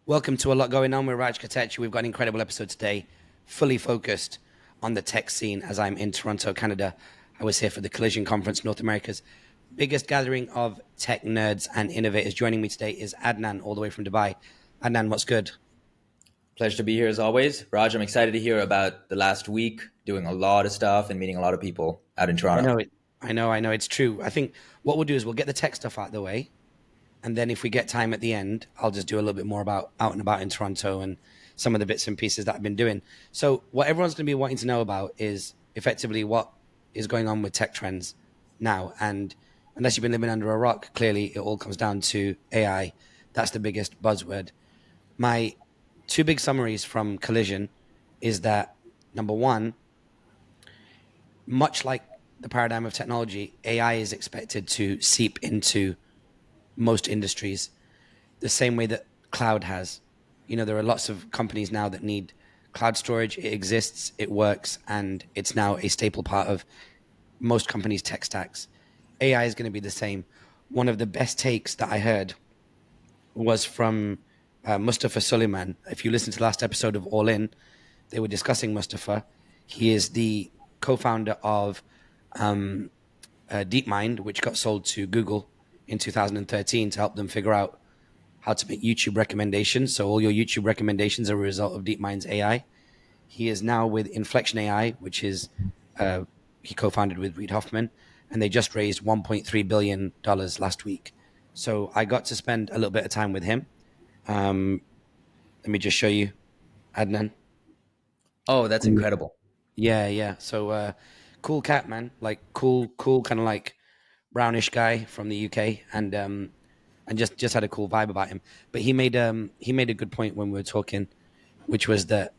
Welcome to A Lot Going On with Raj Katechi. We've got an incredible episode today, fully focused on the tech scene as I'm in Toronto, Canada. I was here for the Collision Conference, North America's biggest gathering of tech nerds and innovators. Joining me today is Adnan, all the way from Dubai. Adnan, what's good? Pleasure to be here as always. Raj, I'm excited to hear about the last week, doing a lot of stuff and meeting a lot of people out in I Toronto. know it. I know. It's true. I think what we'll do is we'll get the tech stuff out of the way. And then if we get time at the end, I'll just do a little bit more about out and about in Toronto and some of the bits and pieces that I've been doing. So what everyone's going to be wanting to know about is effectively what is going on with tech trends now. And unless you've been living under a rock, clearly it all comes down to AI. That's the biggest buzzword. My two big summaries from Collision is that number one, much like the paradigm of technology, AI is expected to seep into most industries the same way that cloud has. You know, there are lots of companies now that need cloud storage. It exists, it works, and it's now a staple part of most companies' tech stacks. AI is going to be the same. One of the best takes that I heard was from Mustafa Suleiman. If you listen to the last episode of All In, they were discussing Mustafa. He is the co-founder of DeepMind, which got sold to Google in 2013 to help them figure out how to make YouTube recommendations. So all your YouTube recommendations are a result of DeepMind's AI. He is now with Inflection AI, which is he co-founded with Reid Hoffman, and they just raised $1.3 billion last week. So I got to spend a little bit of time with him. Let me just show you, Adnan. Oh, that's incredible. Yeah. So cool cat, man. Like cool, kind of like brownish guy from the UK, and just had a cool vibe about him. But he made a good point when we were talking, which was that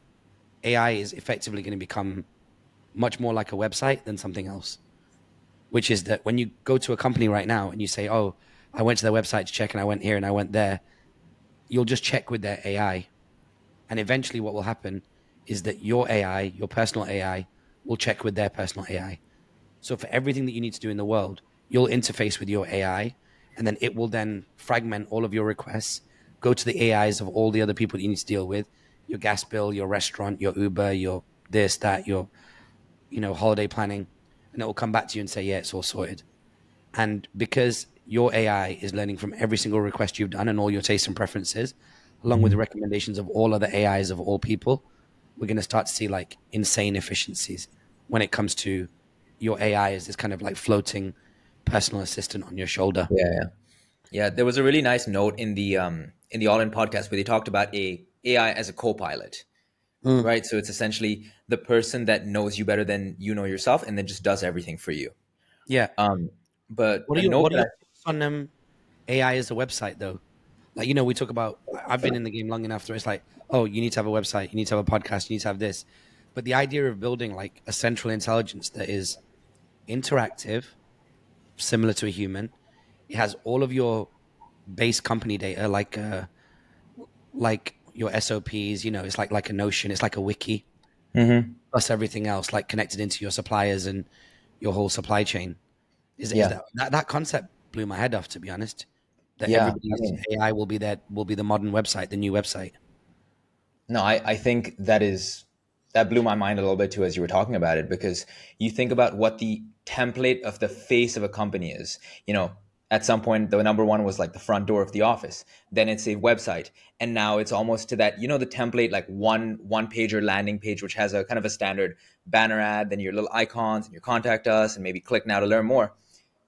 AI is effectively going to become much more like a website than something else. Which is that when you go to a company right now and you say, "Oh, I went to their website to check, and I went here and I went there," you'll just check with their AI, and eventually, what will happen is that your AI, your personal AI, will check with their personal AI. So for everything that you need to do in the world, you'll interface with your AI, and then it will then fragment all of your requests, go to the AIs of all the other people that you need to deal with, your gas bill, your restaurant, your Uber, your this, that, your, holiday planning, and it will come back to you and say, yeah, it's all sorted. And because your AI is learning from every single request you've done and all your tastes and preferences, along with the recommendations of all other AIs of all people, we're going to start to see like insane efficiencies when it comes to your AI as this kind of like floating personal assistant on your shoulder. Yeah. There was a really nice note in the All In podcast where they talked about AI as a co-pilot, Mm. right? So it's essentially the person that knows you better than you know yourself, and then just does everything for you. Yeah. Um, but What are a your note what are your that thoughts on AI as a website though? Like we talk about. I've been in the game long enough where it's like, oh, you need to have a website, you need to have a podcast, you need to have this. But the idea of building like a central intelligence that is interactive, similar to a human, it has all of your base company data, like your SOPs. It's like a Notion, it's like a wiki, I, plus everything else, like connected into your suppliers and your whole supply chain. Is yeah, that concept blew my head off, to be honest. That yeah. I everybody's mean, AI will be the modern website, the new website. No, I think that blew my mind a little bit too as you were talking about it, because you think about what the template of the face of a company is. At some point the number one was like the front door of the office, then it's a website, and now it's almost to that, the template, like one page or landing page, which has a kind of a standard banner ad, then your little icons and your contact us and maybe click now to learn more.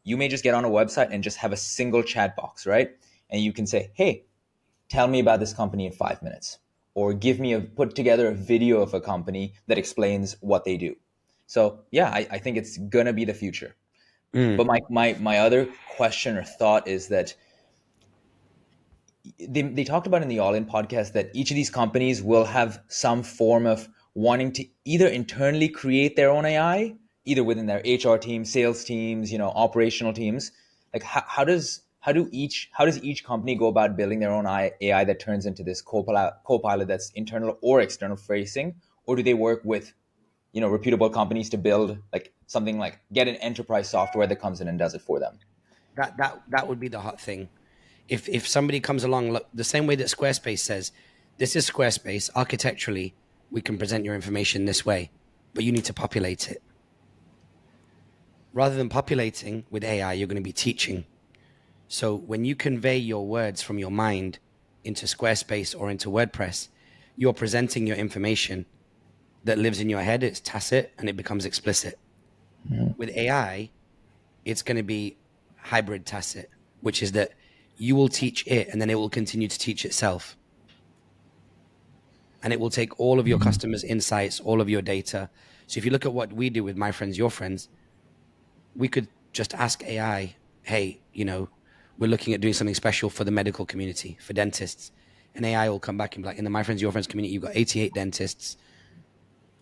You may just get on a website and just have a single chat box, right? And you can say, hey, tell me about this company in 5 minutes, or put together a video of a company that explains what they do. So yeah, I think it's gonna be the future. Mm. But my other question or thought is that they talked about in the All In podcast that each of these companies will have some form of wanting to either internally create their own AI, either within their HR team, sales teams, operational teams. Like how does each company go about building their own AI that turns into this co-pilot that's internal or external facing, or do they work with reputable companies to build like something, like get an enterprise software that comes in and does it for them? That would be the hot thing. If somebody comes along, look, the same way that Squarespace says, this is Squarespace. Architecturally, we can present your information this way, but you need to populate it. Rather than populating with AI, you're going to be teaching. So when you convey your words from your mind into Squarespace or into WordPress, you're presenting your information that lives in your head. It's tacit and it becomes explicit. With AI, it's going to be hybrid tacit, which is that you will teach it and then it will continue to teach itself. And it will take all of your customers' insights, all of your data. So if you look at what we do with My Friends, Your Friends, we could just ask AI, hey, we're looking at doing something special for the medical community, for dentists. And AI will come back and be like, in the My Friends, Your Friends community, you've got 88 dentists,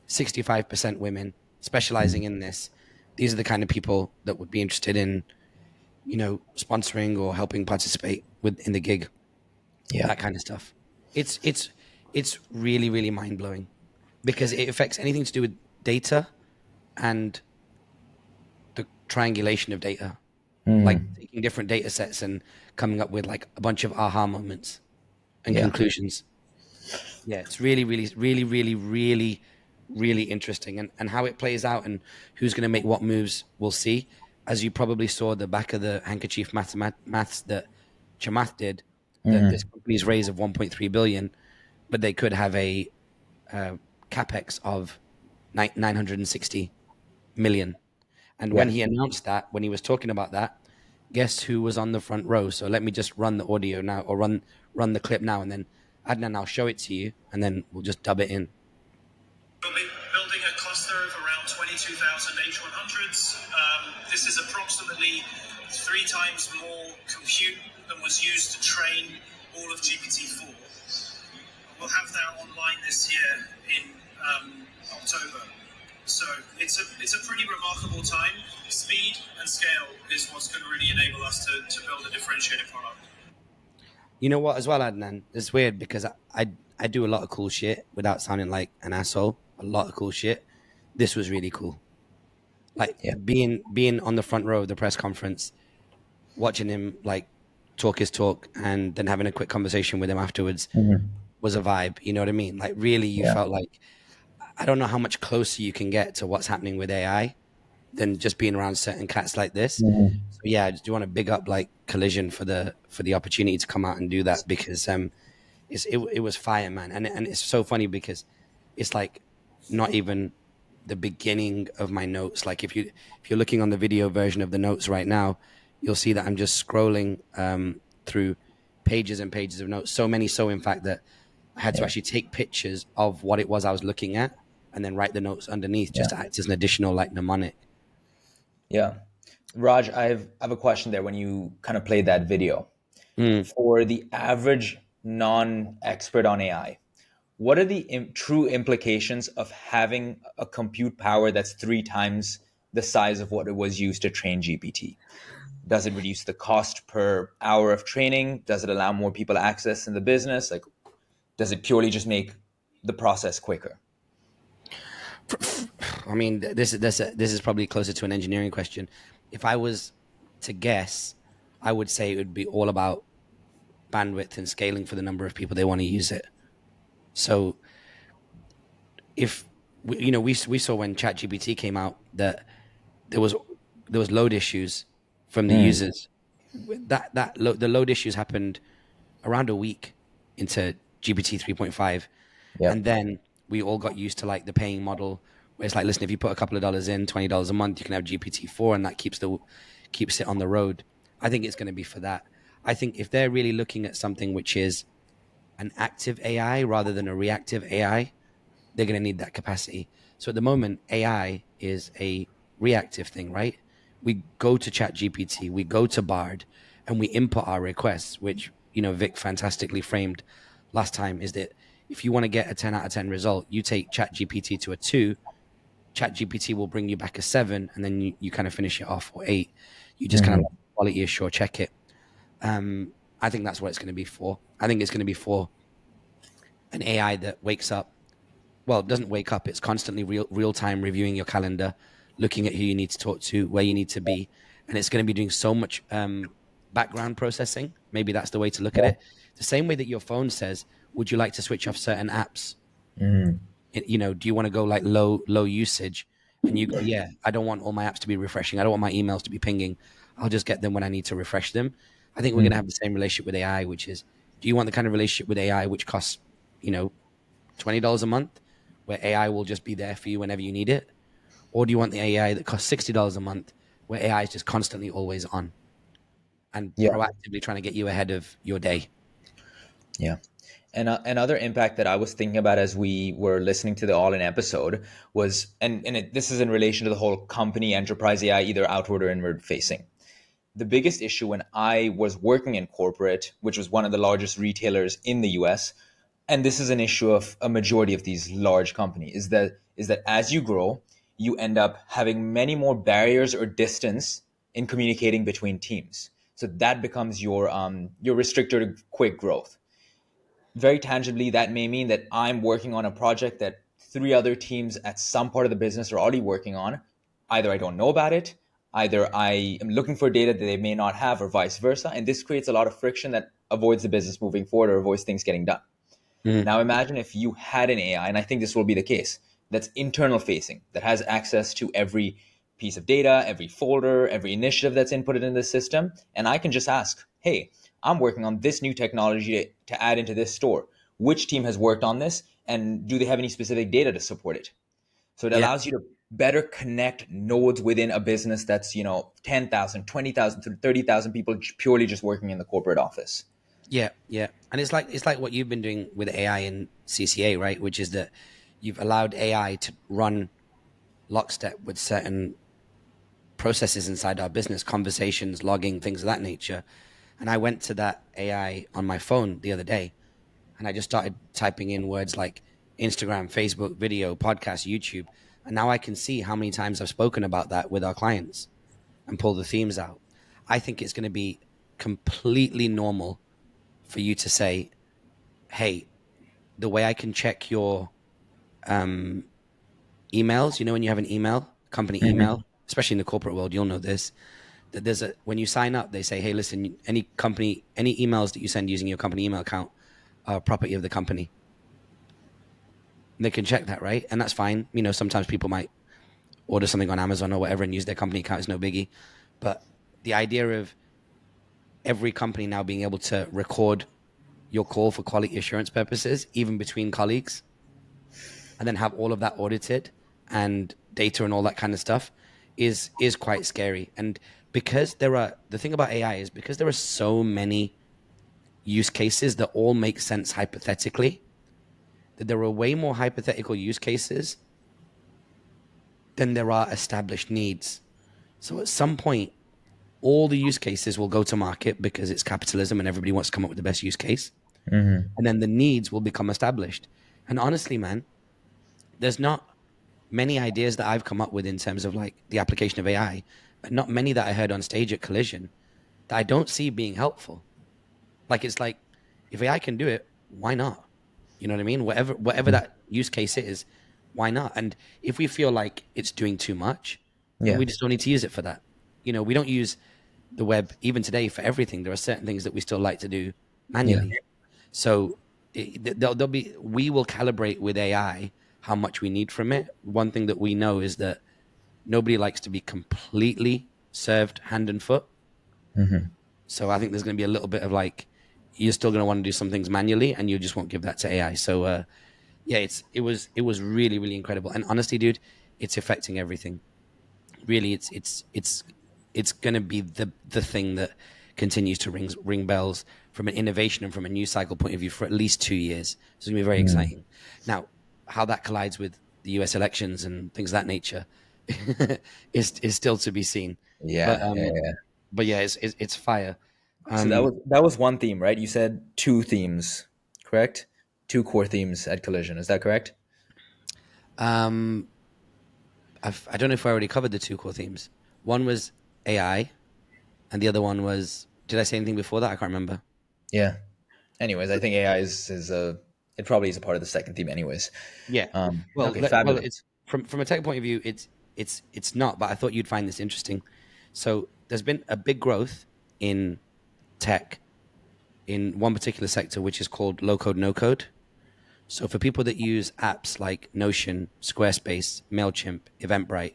65% women specializing in this. These are the kind of people that would be interested in, sponsoring or helping participate in the gig. Yeah. That kind of stuff. It's really, really mind blowing because it affects anything to do with data and the triangulation of data, like taking different data sets and coming up with like a bunch of aha moments and conclusions. Yeah, it's really, really, really, really, really, really interesting. And how it plays out and who's going to make what moves, we'll see. As you probably saw the back of the handkerchief maths that Chamath did, that this company's raise of 1.3 billion, but they could have a capex of 960 million. And when he announced that, when he was talking about that, guess who was on the front row? So let me just run the audio now, or run the clip now, and then Adnan, I'll show it to you, and then we'll just dub it in. Building a cluster of around 22,000 H100s. This is approximately 3 times more compute than was used to train all of GPT-4. We'll have that online this year in October. So it's a pretty remarkable time. Speed and scale is what's going to really enable us to build a differentiated product. You know what, as well, Adnan? It's weird because I do a lot of cool shit without sounding like an asshole. A lot of cool shit. This was really cool. Like being on the front row of the press conference, watching him like talk his talk, and then having a quick conversation with him afterwards was a vibe. You know what I mean? Like really, you felt like, I don't know how much closer you can get to what's happening with AI than just being around certain cats like this. So yeah, I do want to big up like Collision for the opportunity to come out and do that, because it was fire, man. And it's so funny because it's like not even the beginning of my notes. Like if you're looking on the video version of the notes right now, you'll see that I'm just scrolling through pages and pages of notes. So many, so in fact that I had to actually take pictures of what it was I was looking at and then write the notes underneath just to act as an additional like mnemonic. Yeah. Raj, I have a question there when you kind of played that video. For the average non-expert on AI, what are the true implications of having a compute power that's 3 times the size of what it was used to train GPT? Does it reduce the cost per hour of training? Does it allow more people access in the business? Like, does it purely just make the process quicker? I mean, this is probably closer to an engineering question. If I was to guess, I would say it would be all about bandwidth and scaling for the number of people they want to use it. So if we saw when ChatGPT came out that there was load issues from the users. The load issues happened around a week into GPT 3.5, and then we all got used to like the paying model, where it's like, listen, if you put a couple of dollars in, $20 a month, you can have GPT-4, and that keeps it on the road. I think it's going to be for that. I think if they're really looking at something which is an active AI rather than a reactive AI, they're going to need that capacity. So at the moment, AI is a reactive thing, right? We go to ChatGPT, we go to Bard, and we input our requests, which, Vic fantastically framed last time, is that if you want to get a 10 out of 10 result, you take ChatGPT to a 2, ChatGPT will bring you back a 7, and then you kind of finish it off, or 8. You just kind of quality assure check it. I think that's what it's going to be for. I think it's going to be for an AI that wakes up. Well, it doesn't wake up. It's constantly real time reviewing your calendar, looking at who you need to talk to, where you need to be. And it's going to be doing so much background processing. Maybe that's the way to look at it. The same way that your phone says, would you like to switch off certain apps? Do you want to go like low usage? And you go, yeah, I don't want all my apps to be refreshing. I don't want my emails to be pinging. I'll just get them when I need to refresh them. I think we're going to have the same relationship with AI, which is, do you want the kind of relationship with AI which costs, $20 a month, where AI will just be there for you whenever you need it? Or do you want the AI that costs $60 a month, where AI is just constantly always on and Yeah. proactively trying to get you ahead of your day? Yeah. And another impact that I was thinking about as we were listening to the All In episode was, this is in relation to the whole company enterprise AI, either outward or inward facing. The biggest issue when I was working in corporate, which was one of the largest retailers in the US, and this is an issue of a majority of these large companies, is that as you grow, you end up having many more barriers or distance in communicating between teams. So that becomes your restrictor to quick growth. Very tangibly, that may mean that I'm working on a project that three other teams at some part of the business are already working on. Either I don't know about it, either I am looking for data that they may not have, or vice versa. And this creates a lot of friction that avoids the business moving forward or avoids things getting done. Mhm. Now imagine if you had an AI, and I think this will be the case, that's internal facing, that has access to every piece of data, every folder, every initiative that's inputted in the system. And I can just ask, hey, I'm working on this new technology to add into this store. Which team has worked on this? And do they have any specific data to support it? So it Yeah. allows you to better connect nodes within a business that's, 10,000, 20,000 to 30,000 people purely just working in the corporate office. Yeah, yeah, and it's like what you've been doing with AI and CCA, right? Which is that you've allowed AI to run lockstep with certain processes inside our business, conversations, logging, things of that nature. And I went to that AI on my phone the other day, and I just started typing in words like Instagram, Facebook, video, podcast, YouTube, and now I can see how many times I've spoken about that with our clients and pull the themes out. I think it's going to be completely normal for you to say, hey, the way I can check your um, emails, when you have an email, company email, especially in the corporate world, you'll know this, that when you sign up, they say, hey, listen, any emails that you send using your company email account are property of the company. And they can check that, right? And that's fine. Sometimes people might order something on Amazon or whatever and use their company account. It's no biggie. But the idea of every company now being able to record your call for quality assurance purposes, even between colleagues, and then have all of that audited and data and all that kind of stuff is quite scary. And because the thing about AI is, because there are so many use cases that all make sense hypothetically, that there are way more hypothetical use cases than there are established needs. So at some point, all the use cases will go to market because it's capitalism and everybody wants to come up with the best use case. And then the needs will become established. And honestly, man, there's not many ideas that I've come up with in terms of like the application of AI, but not many that I heard on stage at Collision that I don't see being helpful. Like, it's like, if AI can do it, why not? You know what I mean? Whatever that use case is, why not? And if we feel like it's doing too much, then Yeah. we just don't need to use it for that. We don't use the web even today for everything. There are certain things that we still like to do Yeah. manually. So we will calibrate with AI how much we need from it. One thing that we know is that nobody likes to be completely served hand and foot. So I think there's going to be a little bit of like, you're still going to want to do some things manually, and you just won't give that to AI. So yeah, it was really, really incredible. And honestly, dude, it's affecting everything. Really, it's going to be the thing that continues to ring bells from an innovation and from a news cycle point of view for at least 2 years. So it's going to be very exciting. Now, how that collides with the US elections and things of that nature is still to be seen. But Yeah. Yeah. but yeah, it's fire. So that was one theme, right? You said two themes, correct? Two core themes at Collision. Is that correct? Um, I don't know if I already covered the two core themes. One was AI, and the other one was. Did I say anything before that? I can't remember. Yeah. Anyways, I think AI is a it probably is a part of the second theme. Anyways, Yeah. Well, okay, well, fabulous. it's from a tech point of view, it's not. But I thought you'd find this interesting. So there's been a big growth in tech in one particular sector, which is called low code, no code. So for people that use apps like Notion, Squarespace, MailChimp, Eventbrite,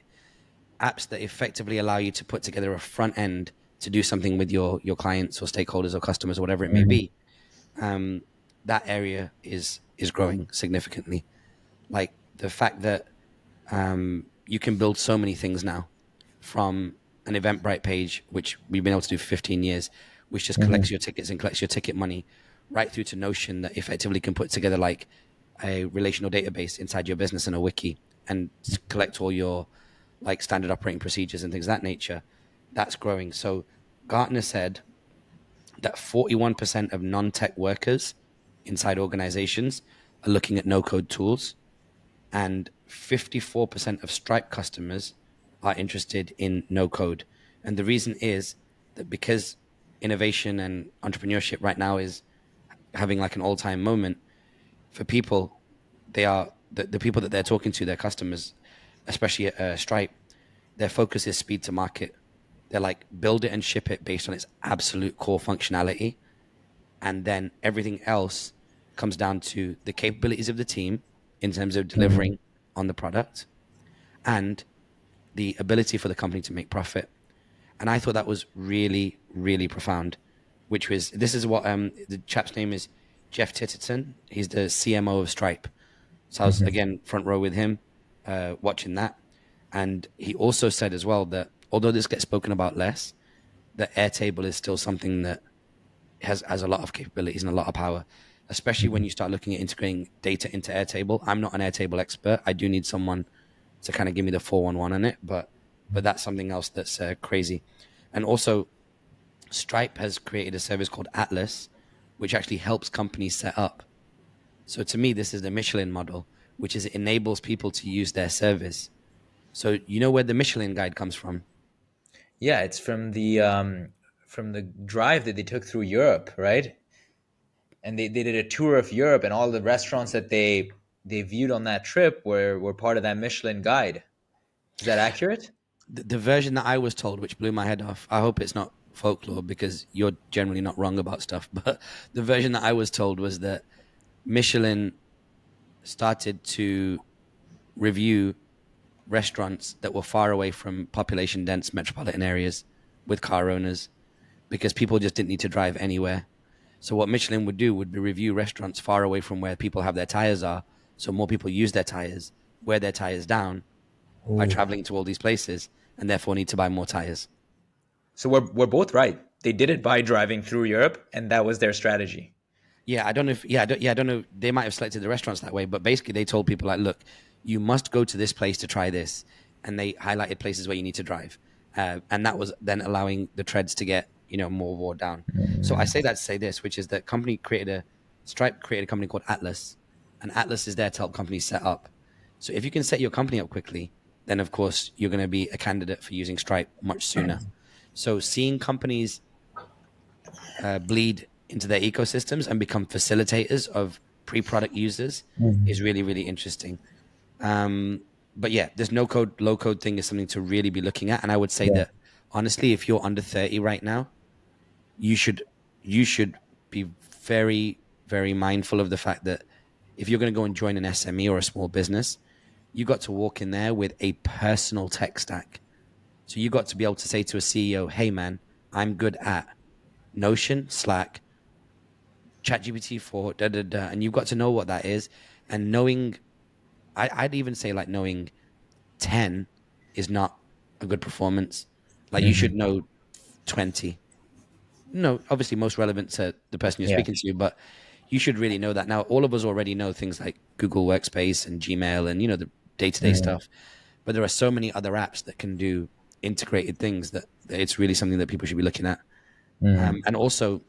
apps that effectively allow you to put together a front end to do something with your clients or stakeholders or customers or whatever it may Mhm. be, um, that area is growing significantly. Like the fact that you can build so many things now from an Eventbrite page, which we've been able to do for 15 years, which just collects Mhm. your tickets and collects your ticket money, right through to Notion that effectively can put together like a relational database inside your business and a wiki and collect all your like standard operating procedures and things of that nature. That's growing. So Gartner said that 41% of non-tech workers inside organizations are looking at no-code tools, and 54% of Stripe customers are interested in no code. And the reason is that because innovation and entrepreneurship right now is having like an all-time moment for people, they are the people that they're talking to, their customers, especially at Stripe, their focus is speed to market. They're like build it and ship it based on its absolute core functionality, and then everything else comes down to the capabilities of the team in terms of Mhm. delivering on the product and the ability for the company to make profit. And I thought that was really, really profound. Which was this is what the chap's name is Jeff Titterton. He's the CMO of Stripe. So I was Mhm. again front row with him, watching that. And he also said as well that although this gets spoken about less, that Airtable is still something that has a lot of capabilities and a lot of power, especially when Mhm. you start looking at integrating data into Airtable. I'm not an Airtable expert. I do need someone to kind of give me the 411 on it, but that's something else that's crazy. And also, Stripe has created a service called Atlas, which actually helps companies set up. So to me, this is the Michelin model, which is it enables people to use their service. So you know where the Michelin guide comes from? Yeah, it's from the drive that they took through Europe, right? And they did a tour of Europe, and all the restaurants that they viewed on that trip were part of that Michelin guide. Is that accurate? The version that I was told, which blew my head off. I hope it's not folklore because you're generally not wrong about stuff. But the version that I was told was that Michelin started to review restaurants that were far away from population dense metropolitan areas with car owners because people just didn't need to drive anywhere. So what Michelin would do would be review restaurants far away from where people have their tires are, so more people use their tires, wear their tires down by Ooh. traveling to all these places, and therefore need to buy more tires. So we're both right. They did it by driving through Europe, and that was their strategy. Yeah, I don't know if I don't know. They might have selected the restaurants that way, but basically they told people like, look, you must go to this place to try this, and they highlighted places where you need to drive, and that was then allowing the treads to get more wore down. So I say that to say this, which is that Stripe created a company called Atlas, and Atlas is there to help companies set up. So if you can set your company up quickly, then of course you're going to be a candidate for using Stripe much sooner. So seeing companies bleed into their ecosystems and become facilitators of pre-product users is Mhm. really, really interesting. Um, but yeah, this no code, low code thing is something to really be looking at. And I would say Yeah. that honestly, if you're under 30 right now, you should you should be very, very mindful of the fact that if you're going to go and join an SME or a small business, you got to walk in there with a personal tech stack. So you got to be able to say to a CEO, "Hey man, I'm good at Notion, Slack, ChatGPT 4, da da da," and you've got to know what that is. And knowing, I'd even say like knowing 10 is not a good performance. Like you should Mhm. know 20. No, obviously most relevant to the person you're Yeah. speaking to, but you should really know that. Now, all of us already know things like Google Workspace and Gmail and the day-to-day Mhm. stuff. But there are so many other apps that can do integrated things that it's really something that people should be looking at. Mhm. And also,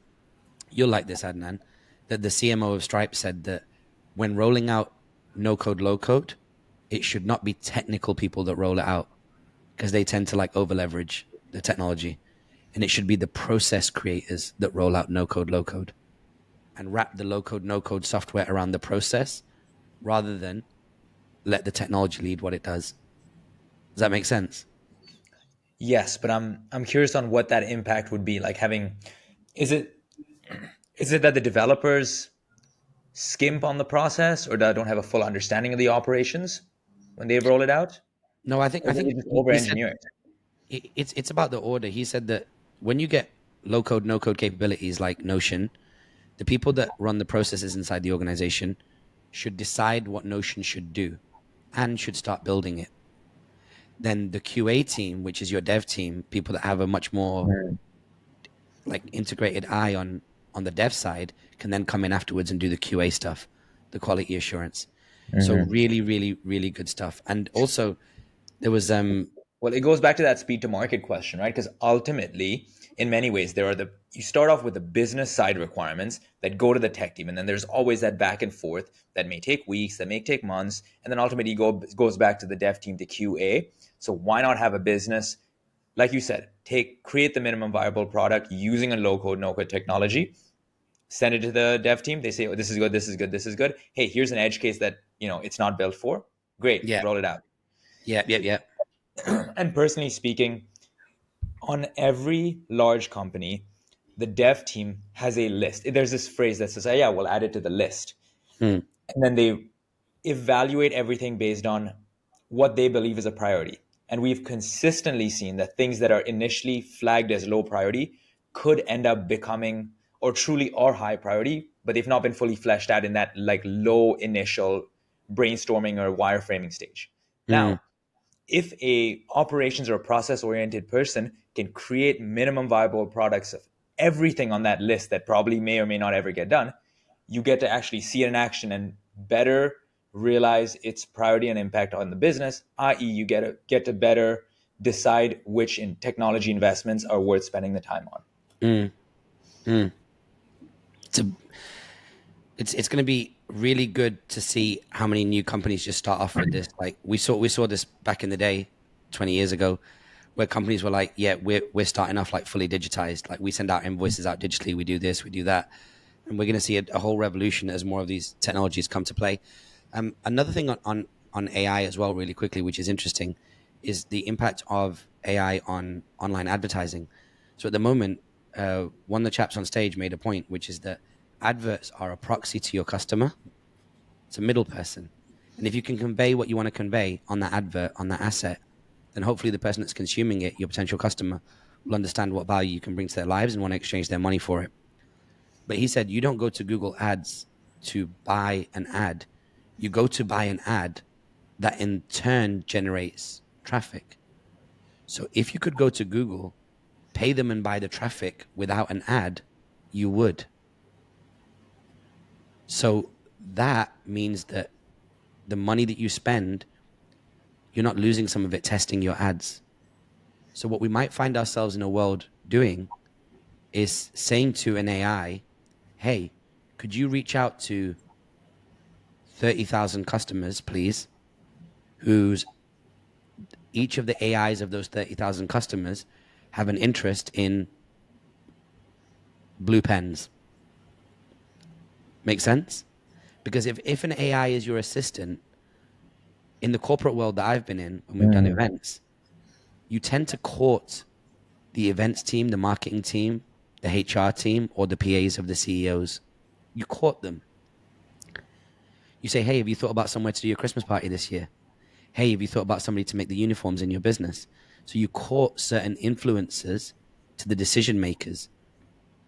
you'll like this, Adnan, that the CMO of Stripe said that when rolling out no code, low code, it should not be technical people that roll it out because they tend to like over leverage the technology. And it should be the process creators that roll out no code, low code and wrap the low code, no code software around the process rather than let the technology lead what it does. Does that make sense? Yes, but I'm curious on what that impact would be, like having Is it that the developers skimp on the process or that don't have a full understanding of the operations when they roll it out? No, I Or do they think just he said over-engineer it? it's about the order. He said that when you get low code, no code capabilities like Notion, the people that run the processes inside the organization should decide what Notion should do and should start building it. Then the QA team, which is your dev team, people that have a much more like integrated eye on the dev side, can then come in afterwards and do the QA stuff, the quality assurance. So Mm-hmm. really, really, really good stuff. And also there was Well, it goes back to that speed to market question, right? Because ultimately, in many ways, you start off with the business side requirements that go to the tech team, and then there's always that back and forth that may take weeks, that may take months, and then ultimately goes back to the dev team to QA. So why not have a business, like you said, create the minimum viable product using a low code, no code technology, send it to the dev team. They say, oh, this is good, this is good, this is good. Hey, here's an edge case that it's not built for. Great, yeah, roll it out. yeah. And personally speaking, on every large company, the dev team has a list. There's this phrase that says, oh, yeah, we'll add it to the list. Hmm. And then they evaluate everything based on what they believe is a priority. And we've consistently seen that things that are initially flagged as low priority could end up becoming or truly are high priority, but they've not been fully fleshed out in that like low initial brainstorming or wireframing stage. Hmm. Now, if a operations or a process oriented person can create minimum viable products of everything on that list that probably may or may not ever get done, you get to actually see it in action and better realize its priority and impact on the business, i.e. you get to better decide which technology investments are worth spending the time on. Hmm. Hmm. It's a it's going to be really good to see how many new companies just start off with this. Like we saw this back in the day, 20 years ago, where companies were like, yeah, we're starting off like fully digitized. Like we send out invoices out digitally, we do this, we do that, and we're going to see a whole revolution as more of these technologies come to play. Another thing on AI as well, really quickly, which is interesting, is the impact of AI on online advertising. So at the moment, one of the chaps on stage made a point, which is that adverts are a proxy to your customer. It's a middle person. And if you can convey what you want to convey on that advert, on that asset, then hopefully the person that's consuming it, your potential customer, will understand what value you can bring to their lives and want to exchange their money for it. But he said, you don't go to Google Ads to buy an ad. You go to buy an ad that in turn generates traffic. So if you could go to Google, pay them and buy the traffic without an ad, you would. So that means that the money that you spend, you're not losing some of it testing your ads. So what we might find ourselves in a world doing is saying to an AI, hey, could you reach out to 30,000 customers, please, whose each of the AIs of those 30,000 customers have an interest in blue pens. Make sense? Because if an AI is your assistant in the corporate world that I've been in, when we've done Mm. events, you tend to court the events team, the marketing team, the HR team, or the PAs of the CEOs. You court them. You say, hey, have you thought about somewhere to do your Christmas party this year? Hey, have you thought about somebody to make the uniforms in your business? So you court certain influencers to the decision makers.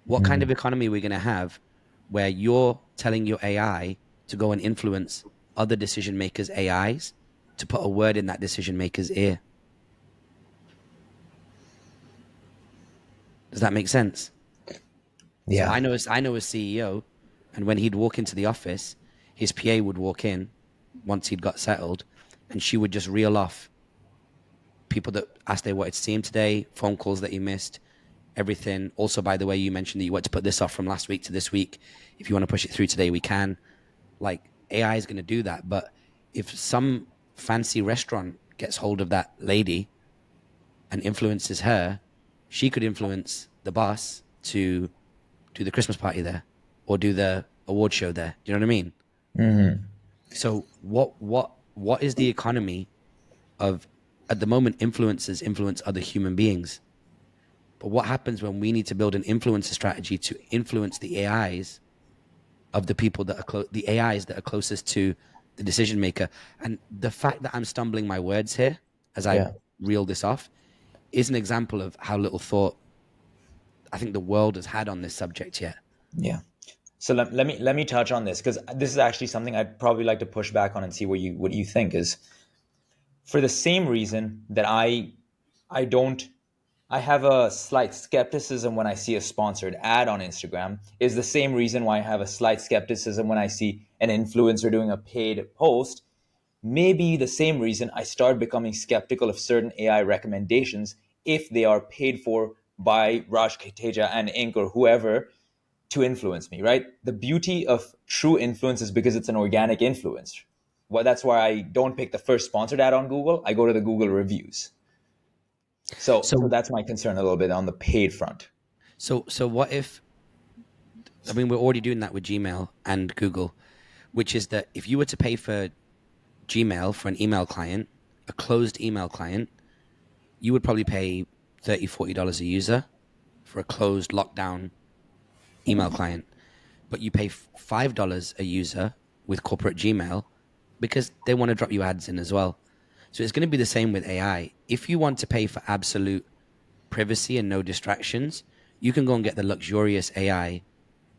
What kind of Mm. economy are we going to have where you're telling your AI to go and influence other decision makers' AIs to put a word in that decision maker's ear? Does that make sense? So Yeah. I know a CEO, and when he'd walk into the office, his PA would walk in once he'd got settled, and she would just reel off people that asked they wanted to see him today, phone calls that he missed, everything. Also, by the way, you mentioned that you want to put this off from last week to this week. If you want to push it through today, we can. Like AI is going to do that. But if some fancy restaurant gets hold of that lady and influences her, she could influence the boss to do the Christmas party there or do the award show there. Do you know what I mean? Mm-hmm. So what is the economy of at the moment influencers influence other human beings? But what happens when we need to build an influencer strategy to influence the AIs of the people that are the AIs that are closest to the decision maker? And the fact that I'm stumbling my words here as I Yeah. reel this off is an example of how little thought I think the world has had on this subject yet. Yeah. So let me touch on this, because this is actually something I'd probably like to push back on and see what you think. Is for the same reason that I don't I have a slight skepticism when I see a sponsored ad on Instagram, is the same reason why I have a slight skepticism when I see an influencer doing a paid post. Maybe the same reason I start becoming skeptical of certain AI recommendations if they are paid for by Raj Kateja and Inc. or whoever to influence me, right? The beauty of true influence is because it's an organic influence. Well, that's why I don't pick the first sponsored ad on Google. I go to the Google reviews. So So, that's my concern a little bit on the paid front. so what if, I mean, we're already doing that with Gmail and Google, which is that if you were to pay for Gmail for an email client, a closed email client, you would probably pay $30, $40 a user for a closed lockdown email client. But you pay $5 a user with corporate Gmail because they want to drop you ads in as well. So it's going to be the same with AI. If you want to pay for absolute privacy and no distractions, you can go and get the luxurious AI.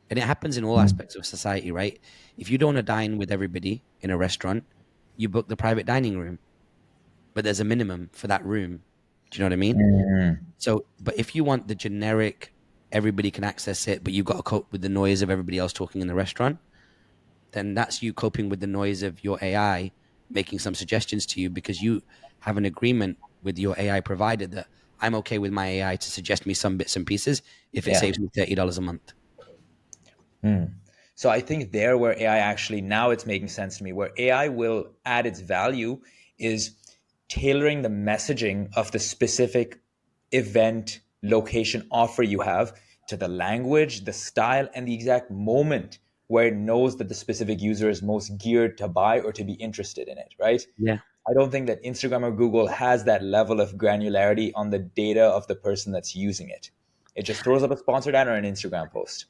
And it happens in all aspects of society, right? If you don't want to dine with everybody in a restaurant, you book the private dining room, but there's a minimum for that room. Do you know what I mean? So, but if you want the generic, everybody can access it, but you've got to cope with the noise of everybody else talking in the restaurant, then that's you coping with the noise of your AI making some suggestions to you because you have an agreement with your AI provider that I'm okay with my AI to suggest me some bits and pieces if it Yeah. saves me $30 a month. So I think there where AI actually, now it's making sense to me, where AI will add its value is tailoring the messaging of the specific event, location, offer you have to the language, the style, and the exact moment where it knows that the specific user is most geared to buy or to be interested in it, right? Yeah. I don't think that Instagram or Google has that level of granularity on the data of the person that's using it. It just throws up a sponsored ad or an Instagram post.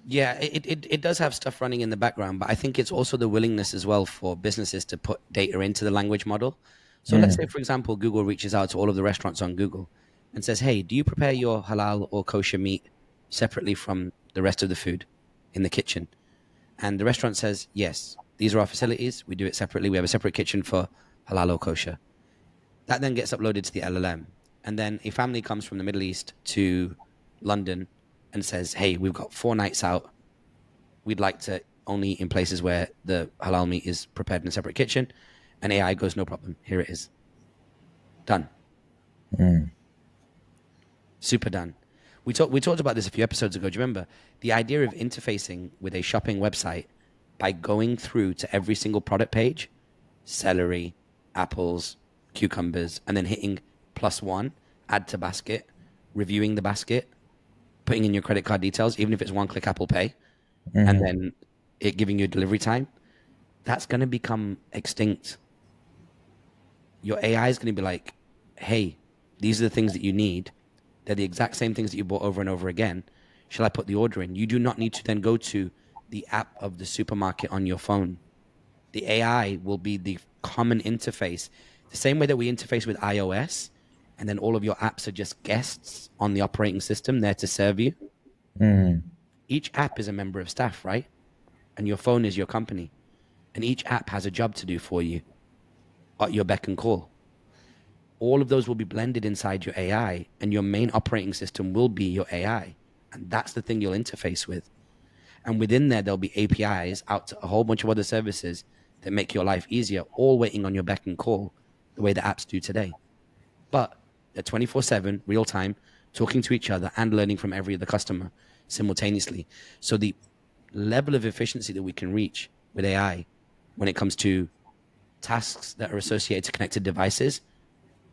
Yeah, it does have stuff running in the background, but I think it's also the willingness as well for businesses to put data into the language model. So let's say, for example, Google reaches out to all of the restaurants on Google and says, hey, do you prepare your halal or kosher meat separately from the rest of the food in the kitchen? And the restaurant says, yes, these are our facilities. We do it separately. We have a separate kitchen for halal or kosher. That then gets uploaded to the LLM. And then a family comes from the Middle East to London and says, hey, we've got 4 nights out. We'd like to only eat in places where the halal meat is prepared in a separate kitchen. And AI goes, no problem. Here it is. Done. Super done. We talked about this a few episodes ago. Do you remember the idea of interfacing with a shopping website by going through to every single product page, celery, apples, cucumbers, and then hitting +1, add to basket, reviewing the basket, putting in your credit card details, even if it's one-click Apple Pay, and then it giving you a delivery time? That's going to become extinct. Your AI is going to be like, hey, these are the things that you need. They're the exact same things that you bought over and over again. Shall I put the order in? You do not need to then go to the app of the supermarket on your phone. The AI will be the common interface, the same way that we interface with iOS, and then all of your apps are just guests on the operating system there to serve you. Each app is a member of staff, right? And your phone is your company. And each app has a job to do for you at your beck and call. All of those will be blended inside your AI, and your main operating system will be your AI. And that's the thing you'll interface with. And within there, there'll be APIs out to a whole bunch of other services that make your life easier, all waiting on your beck and call, the way the apps do today. But they're 24/7, real time, talking to each other and learning from every other customer simultaneously. So the level of efficiency that we can reach with AI when it comes to tasks that are associated to connected devices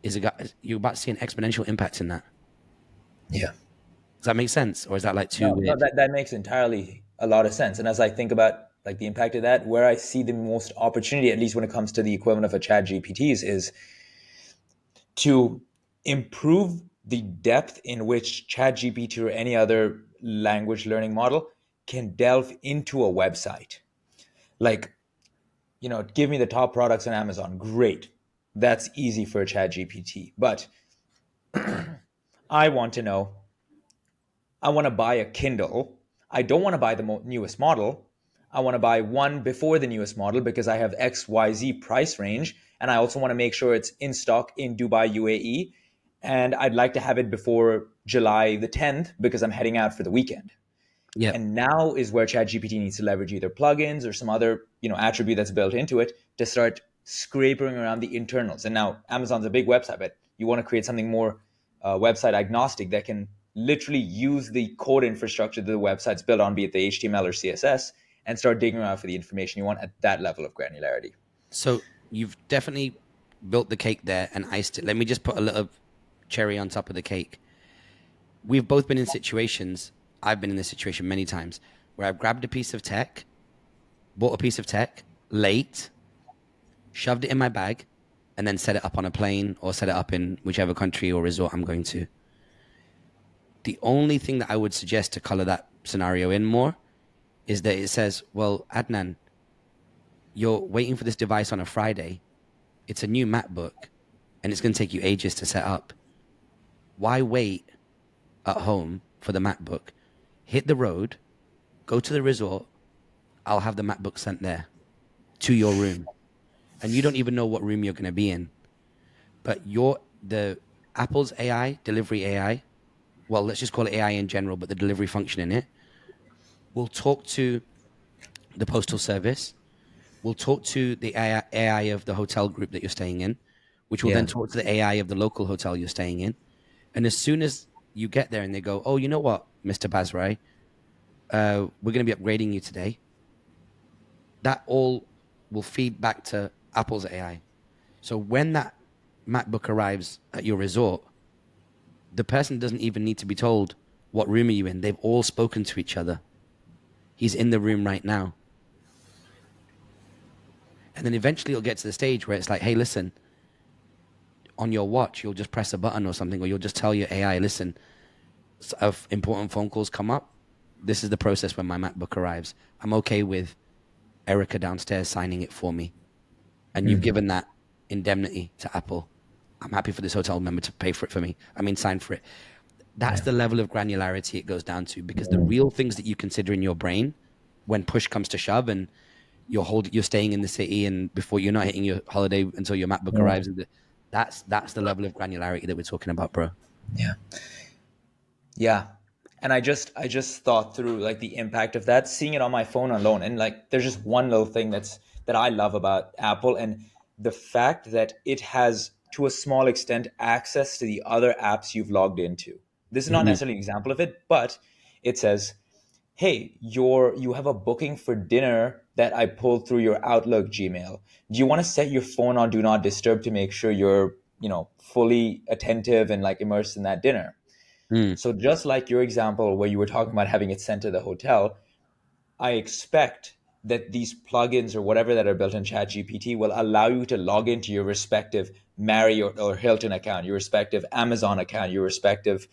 is you're about to see an exponential impact in that. Yeah. Does that make sense? Or is that like too No, weird? that makes entirely a lot of sense. And as I think about like the impact of that, where I see the most opportunity, at least when it comes to the equivalent of a chat GPTs, is to improve the depth in which ChatGPT or any other language learning model can delve into a website. Like, give me the top products on Amazon. Great. That's easy for a ChatGPT. But I want to know, I want to buy a Kindle. I don't want to buy the newest model. I want to buy one before the newest model because I have XYZ price range. And I also want to make sure it's in stock in Dubai, UAE. And I'd like to have it before July the 10th because I'm heading out for the weekend. Yeah. And now is where ChatGPT needs to leverage either plugins or some other, attribute that's built into it to start scraping around the internals. And now Amazon's a big website, but you want to create something more website agnostic that can literally use the code infrastructure that the website's built on, be it the HTML or CSS, and start digging around for the information you want at that level of granularity. So you've definitely built the cake there and iced it. Let me just put a little cherry on top of the cake. We've both been in situations, I've been in this situation many times, where I've grabbed a piece of tech, bought a piece of tech late, shoved it in my bag, and then set it up on a plane or set it up in whichever country or resort I'm going to. The only thing that I would suggest to color that scenario in more is that it says, well, Adnan, you're waiting for this device on a Friday. It's a new MacBook, and it's going to take you ages to set up. Why wait at home for the MacBook? Hit the road, go to the resort. I'll have the MacBook sent there to your room. And you don't even know what room you're going to be in. But the Apple's AI, delivery AI, well, let's just call it AI in general, but the delivery function in it, will talk to the postal service, will talk to the AI of the hotel group that you're staying in, which will then talk to the AI of the local hotel you're staying in. And as soon as you get there and they go, oh, you know what, Mr. Basrai, we're going to be upgrading you today, that all will feed back to Apple's AI. So when that MacBook arrives at your resort, the person doesn't even need to be told, what room are you in? They've all spoken to each other. He's in the room right now. And then eventually it'll get to the stage where it's like, hey, listen, on your watch, you'll just press a button or something, or you'll just tell your AI, listen, if important phone calls come up, this is the process when my MacBook arrives. I'm okay with Erica downstairs signing it for me. And you've given that indemnity to Apple. I'm happy for this hotel member to pay for it for me. sign for it. That's the level of granularity it goes down to, because the real things that you consider in your brain when push comes to shove and you're staying in the city and before you're not hitting your holiday until your MacBook arrives, that's the level of granularity that we're talking about, bro. Yeah. And I just thought through like the impact of that, seeing it on my phone alone. And like there's just one little thing that I love about Apple, and the fact that it has to a small extent access to the other apps you've logged into. This is not necessarily an example of it, but it says, hey, you have a booking for dinner that I pulled through your Outlook Gmail. Do you want to set your phone on do not disturb to make sure you're, fully attentive and like immersed in that dinner? So just like your example where you were talking about having it sent to the hotel, I expect that these plugins or whatever that are built in ChatGPT will allow you to log into your respective Marriott or Hilton account, your respective Amazon account, your respective,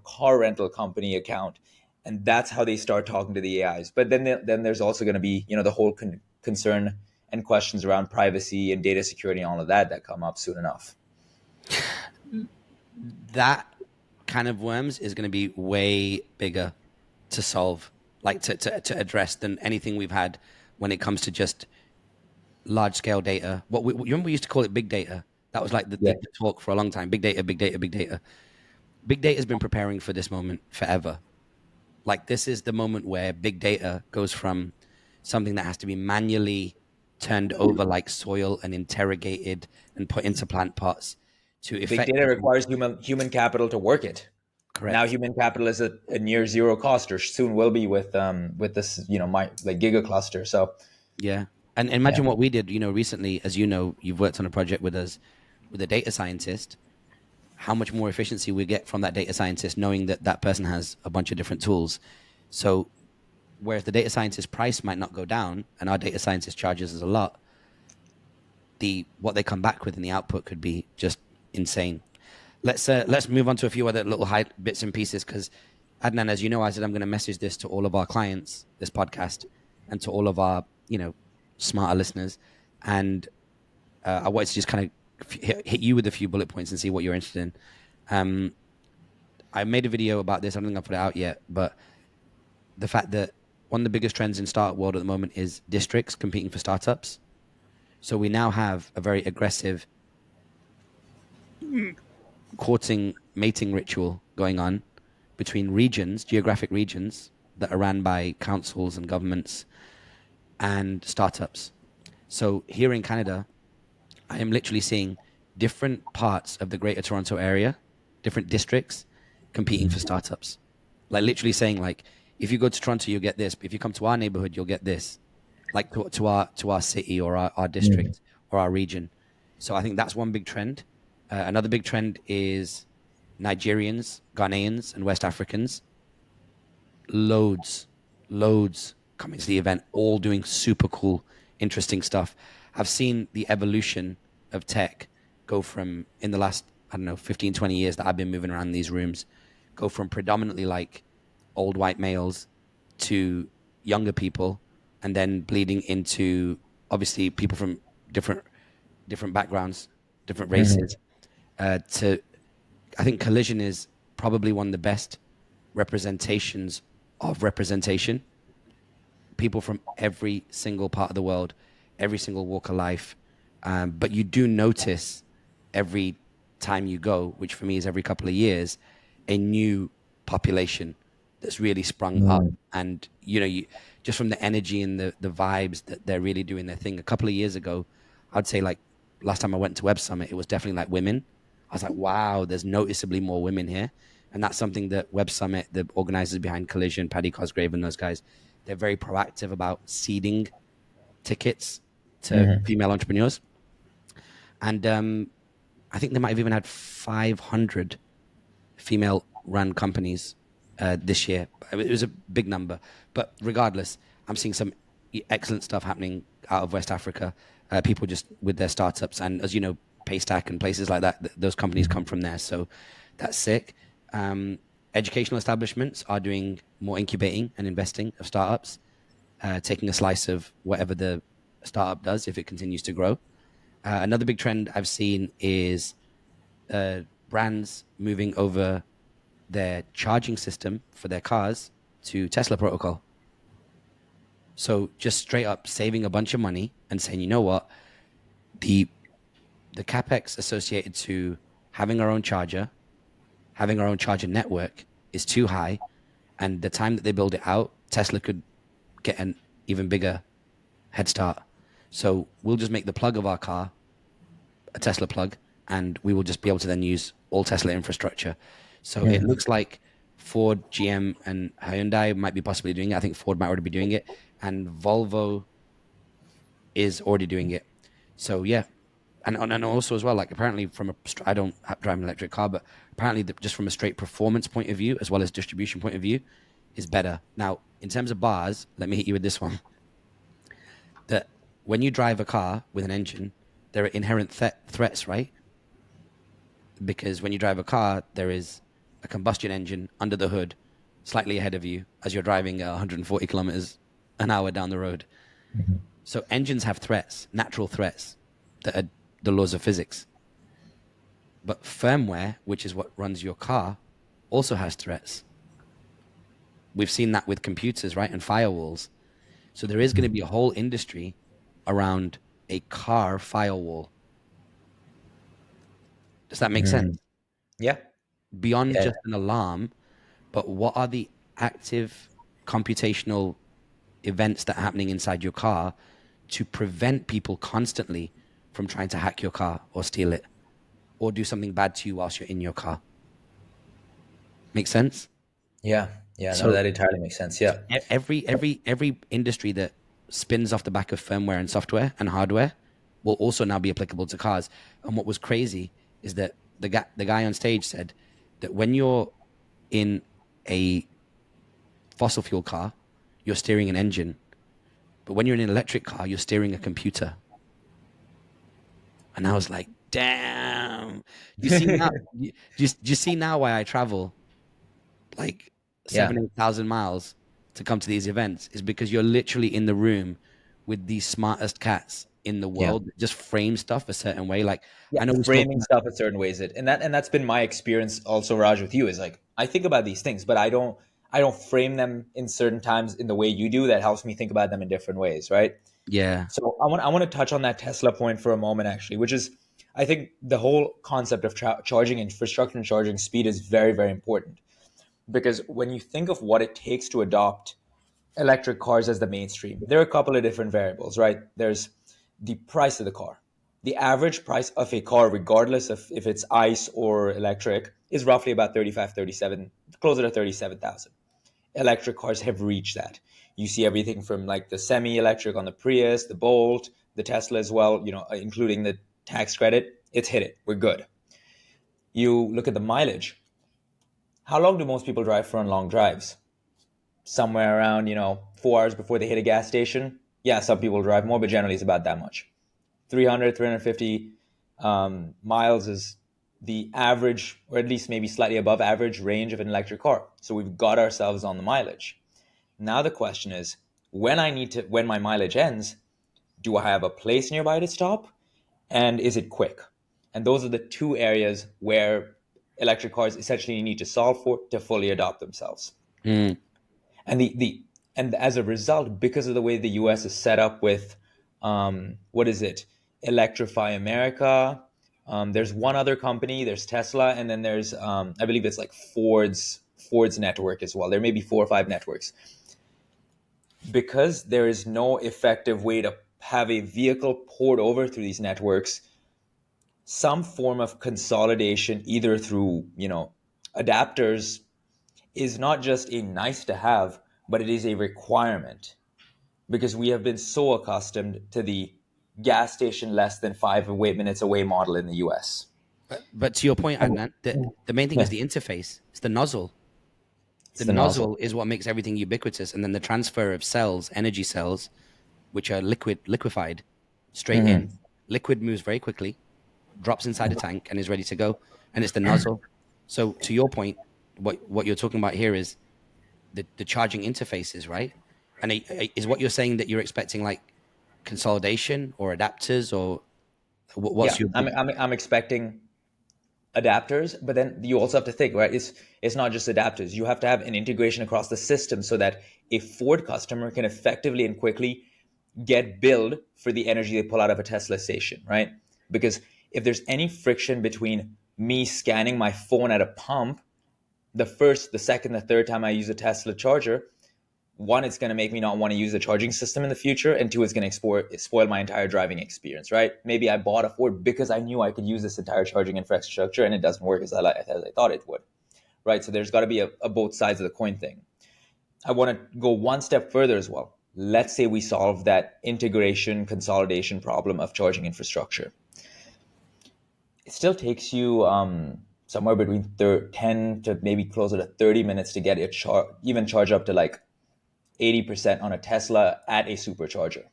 car rental company account. And that's how they start talking to the AIs. But then there's also going to be, the whole concern and questions around privacy and data security and all of that come up soon enough. That kind of worms is going to be way bigger to solve, like to address, than anything we've had when it comes to just large scale data. You remember we used to call it big data? That was like the talk for a long time. Big data, big data, big data. Big data has been preparing for this moment forever. Like this is the moment where big data goes from something that has to be manually turned over like soil and interrogated and put into plant pots to Big data requires human capital to work it. Correct. Now human capital is a near zero cost, or soon will be with this like giga cluster. So yeah, and imagine what we did recently. As you've worked on a project with us with a data scientist. How much more efficiency we get from that data scientist knowing that that person has a bunch of different tools. So whereas the data scientist price might not go down and our data scientist charges us a lot, what they come back with in the output could be just insane. Let's move on to a few other little bits and pieces, because Adnan, as you know, I said I'm going to message this to all of our clients, this podcast, and to all of our smarter listeners, and I wanted to just kind of hit you with a few bullet points and see what you're interested in. I made a video about this. I don't think I put it out yet, but the fact that one of the biggest trends in startup world at the moment is districts competing for startups. So we now have a very aggressive courting mating ritual going on between regions, geographic regions that are ran by councils and governments and startups. So here in Canada, I am literally seeing different parts of the Greater Toronto area, different districts competing for startups. Like literally saying, like, if you go to Toronto, you'll get this. But if you come to our neighborhood, you'll get this. Like to our city or our district or our region. So I think that's one big trend. Another big trend is Nigerians, Ghanaians, and West Africans. Loads coming to the event, all doing super cool, interesting stuff. I've seen the evolution of tech go from, in the last, I don't know, 15, 20 years that I've been moving around these rooms, go from predominantly like old white males to younger people, and then bleeding into obviously people from different backgrounds, different races. To I think Collision is probably one of the best representations of representation. People from every single part of the world, every single walk of life. But you do notice every time you go, which for me is every couple of years, a new population that's really sprung up. And, you just from the energy and the vibes that they're really doing their thing. A couple of years ago, I'd say like last time I went to Web Summit, it was definitely like women. I was like, wow, there's noticeably more women here. And that's something that Web Summit, the organizers behind Collision, Paddy Cosgrave and those guys, they're very proactive about seeding tickets to female entrepreneurs. And I think they might have even had 500 female-run companies this year. It was a big number. But regardless, I'm seeing some excellent stuff happening out of West Africa. People just with their startups. And as you know, Paystack and places like that, those companies come from there. So that's sick. Educational establishments are doing more incubating and investing of startups, taking a slice of whatever the startup does if it continues to grow. Another big trend I've seen is brands moving over their charging system for their cars to Tesla protocol. So just straight up saving a bunch of money and saying, you know what, the capex associated to having our own charger, having our own charger network is too high. And the time that they build it out, Tesla could get an even bigger head start. So we'll just make the plug of our car a Tesla plug, and we will just be able to then use all Tesla infrastructure. So it looks like Ford, GM, and Hyundai might be possibly doing it. I think Ford might already be doing it, and Volvo is already doing it. So yeah, and also as well, like apparently I don't drive an electric car, but apparently just from a straight performance point of view as well as distribution point of view is better. Now, in terms of bars, let me hit you with this one. That when you drive a car with an engine, there are inherent threats, right? Because when you drive a car, there is a combustion engine under the hood, slightly ahead of you as you're driving 140 kilometers an hour down the road. So engines have threats, natural threats that are the laws of physics. But firmware, which is what runs your car, also has threats. We've seen that with computers, right? And firewalls. So there is going to be a whole industry around a car firewall. Does that make sense? Yeah. Beyond just an alarm, but what are the active computational events that are happening inside your car to prevent people constantly from trying to hack your car or steal it or do something bad to you whilst you're in your car? Make sense? Yeah. Yeah. So No, that entirely makes sense. Yeah. every industry that spins off the back of firmware and software and hardware will also now be applicable to cars. And what was crazy is that the guy on stage said that when you're in a fossil fuel car, you're steering an engine. But when you're in an electric car, you're steering a computer. And I was like, Damn. You see now? Do you see now why I travel like Yeah. 7,000, 8,000 miles to come to these events? Is because you're literally in the room with the smartest cats in the Yeah. world that just frame stuff a certain way. Like Yeah, I know we spoke. framing stuff a certain ways it, and that's been my experience also, Raj, with you, is like I think about these things, but I don't frame them in certain times in the way you do. That helps me think about them in different ways, right? Yeah, So I want to touch on that Tesla point for a moment, actually, which is I think the whole concept of charging infrastructure and charging speed is very, very important, because when you think of what it takes to adopt electric cars as the mainstream, there are a couple of different variables, right? There's the price of the car. The average price of a car, regardless of if it's ICE or electric, is roughly about 35, 37, closer to 37,000. Electric cars have reached that. You see everything from like the semi-electric on the Prius, the Bolt, the Tesla as well, including the tax credit. It's hit it. We're good. You look at the mileage. How long do most people drive for on long drives? Somewhere around 4 hours before they hit a gas station. Yeah, some people drive more, but generally it's about that much. 300, 350 miles is the average, or at least maybe slightly above average range of an electric car. So we've got ourselves on the mileage. Now the question is, when my mileage ends, do I have a place nearby to stop, and is it quick? And those are the two areas where electric cars essentially need to solve for to fully adopt themselves. mm, And as a result, because of the way the US is set up with what is it? Electrify America. There's one other company, there's Tesla, and then there's I believe it's like Ford's network as well. There may be 4 or 5 networks. Because there is no effective way to have a vehicle poured over through these networks, some form of consolidation, either through, adapters, is not just a nice to have, but it is a requirement, because we have been so accustomed to the gas station less than 5 minutes away model in the US. but to your point, Adnan, the main thing is Yeah, the interface. It's the nozzle. The it's the nozzle nozzle. is what makes everything ubiquitous, and then the transfer of cells, energy cells, which are liquefied, straight in. Liquid moves very quickly, drops inside a tank, and is ready to go. And it's the nozzle. So to your point, what you're talking about here is the charging interfaces, right? And is what you're saying that you're expecting like consolidation or adapters, or Yeah, what's your I'm expecting adapters, but then you also have to think, right? It's not just adapters. You have to have an integration across the system so that a Ford customer can effectively and quickly get billed for the energy they pull out of a Tesla station, right? Because if there's any friction between me scanning my phone at a pump, the first, the second, the third time I use a Tesla charger, one, it's going to make me not want to use the charging system in the future, and two, it's going to spoil my entire driving experience, right? Maybe I bought a Ford because I knew I could use this entire charging infrastructure, and it doesn't work as I thought it would, right? So there's got to be a both sides of the coin thing. I want to go one step further as well. Let's say we solve that integration consolidation problem of charging infrastructure. It still takes you somewhere between 10 to maybe closer to 30 minutes to get it even charge up to like 80% on a Tesla at a supercharger.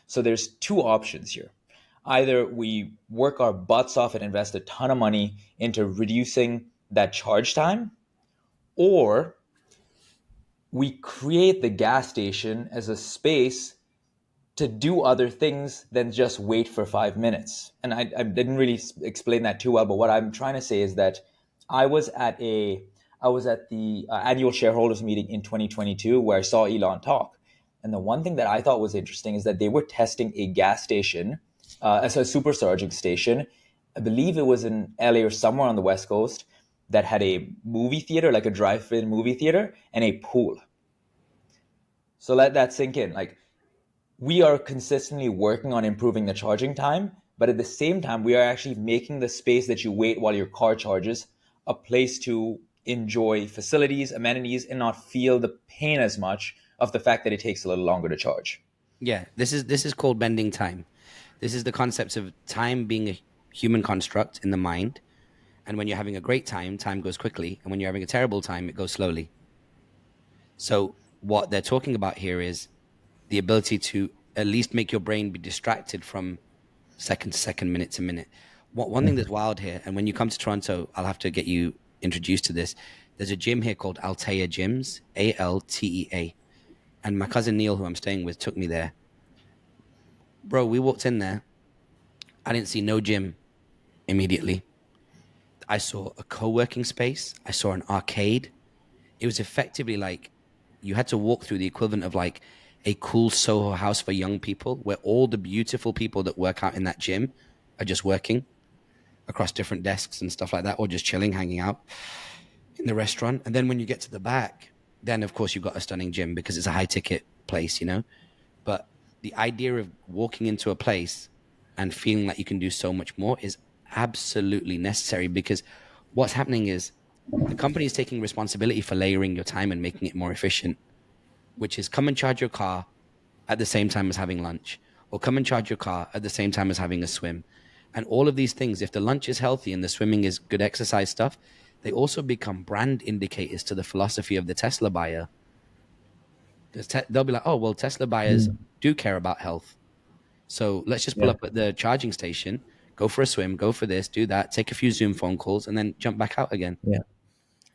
So there's two options here. Either we work our butts off and invest a ton of money into reducing that charge time, or we create the gas station as a space to do other things than just wait for 5 minutes. And I didn't really explain that too well, but what I'm trying to say is that I was at a I was at the annual shareholders meeting in 2022 where I saw Elon talk. And the one thing that I thought was interesting is that they were testing a gas station, as a supercharging station. I believe it was in LA or somewhere on the West Coast, that had a movie theater, like a drive-in movie theater, and a pool. So let that sink in. Like, we are consistently working on improving the charging time, but at the same time, we are actually making the space that you wait while your car charges a place to enjoy facilities, amenities, and not feel the pain as much of the fact that it takes a little longer to charge. Yeah, this is called bending time. This is the concept of time being a human construct in the mind. And when you're having a great time, time goes quickly. And when you're having a terrible time, it goes slowly. So what they're talking about here is the ability to at least make your brain be distracted from second to second, minute to minute. One thing that's wild here, and when you come to Toronto, I'll have to get you introduced to this. There's a gym here called Altea Gyms, Altea. And my cousin Neil, who I'm staying with, took me there. Bro, we walked in there. I didn't see no gym immediately. I saw a co-working space. I saw an arcade. It was effectively like you had to walk through the equivalent of like a cool Soho house for young people, where all the beautiful people that work out in that gym are just working across different desks and stuff like that, or just chilling, hanging out in the restaurant. And then when you get to the back, then of course you've got a stunning gym because it's a high ticket place, you know? But the idea of walking into a place and feeling like you can do so much more is absolutely necessary, because what's happening is the company is taking responsibility for layering your time and making it more efficient, which is come and charge your car at the same time as having lunch, or come and charge your car at the same time as having a swim. And all of these things, if the lunch is healthy and the swimming is good exercise stuff, they also become brand indicators to the philosophy of the Tesla buyer. They'll be like, oh, well, Tesla buyers do care about health. So let's just pull Yeah. up at the charging station, go for a swim, go for this, do that, take a few Zoom phone calls, and then jump back out again. Yeah.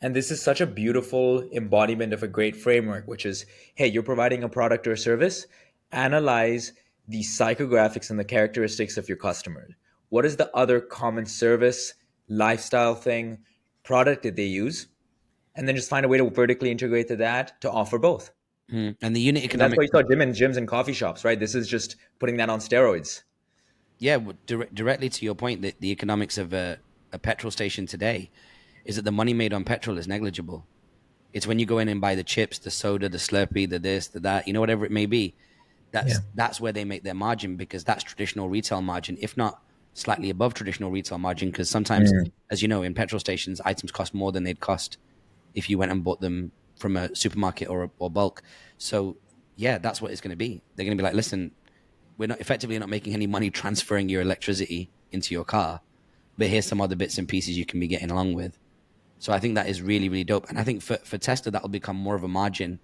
And this is such a beautiful embodiment of a great framework, which is, hey, you're providing a product or a service, analyze the psychographics and the characteristics of your customer. What is the other common service, lifestyle thing, product that they use? And then just find a way to vertically integrate to that to offer both. And the unit And that's why economics, you saw gyms and coffee shops, right? This is just putting that on steroids. yeah, directly to your point, that the economics of a petrol station today is that the money made on petrol is negligible. It's when you go in and buy the chips, the soda, the Slurpee, the this, the that, you know, whatever it may be. That's where they make their margin, because that's traditional retail margin, if not slightly above traditional retail margin. Because sometimes, as you know, in petrol stations, items cost more than they'd cost if you went and bought them from a supermarket or bulk. So yeah, that's what it's going to be. They're going to be like, listen, we're not making any money transferring your electricity into your car, but here's some other bits and pieces you can be getting along with. So I think that is really, really dope. And I think for Tesla, that'll become more of a margin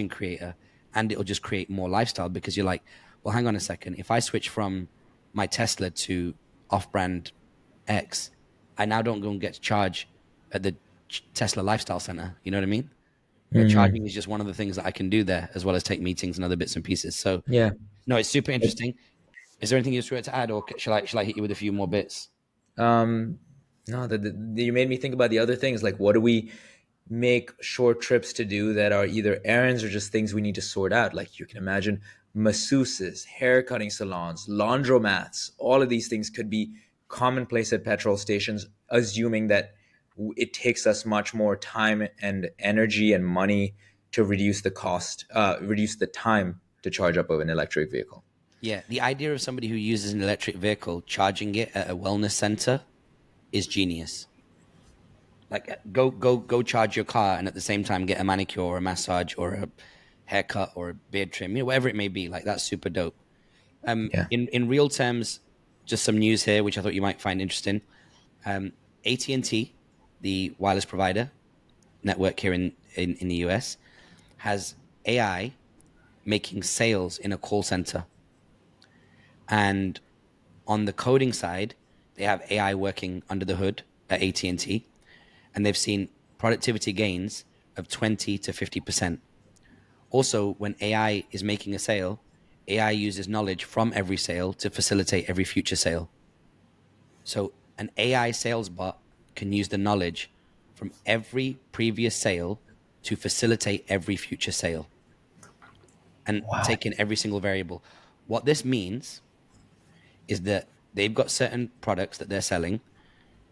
creator, and it'll just create more lifestyle, because you're like, well, hang on a second. If I switch from my Tesla to off-brand X, I now don't go and get to charge at the Tesla Lifestyle Center. You know what I mean? Where charging is just one of the things that I can do there, as well as take meetings and other bits and pieces. So Yeah. no, it's super interesting. Is there anything you want to add, or shall I hit you with a few more bits? No, you made me think about the other things. Like, what do we make short trips to do that are either errands or just things we need to sort out? Like, you can imagine masseuses, hair cutting salons, laundromats. All of these things could be commonplace at petrol stations, assuming that it takes us much more time and energy and money to reduce the cost, reduce the time to charge up of an electric vehicle. Yeah, the idea of somebody who uses an electric vehicle charging it at a wellness center is genius. Like, go charge your car, and at the same time get a manicure or a massage or a haircut or a beard trim, you know, whatever it may be. Like, that's super dope. Yeah. In real terms, just some news here, which I thought you might find interesting. AT&T, the wireless provider network here in the US, has AI making sales in a call center. And on the coding side, they have AI working under the hood at AT&T, and they've seen productivity gains of 20 to 50%. Also, when AI is making a sale, AI uses knowledge from every sale to facilitate every future sale. So an AI sales bot can use the knowledge from every previous sale to facilitate every future sale and Wow. take in every single variable. What this means is that they've got certain products that they're selling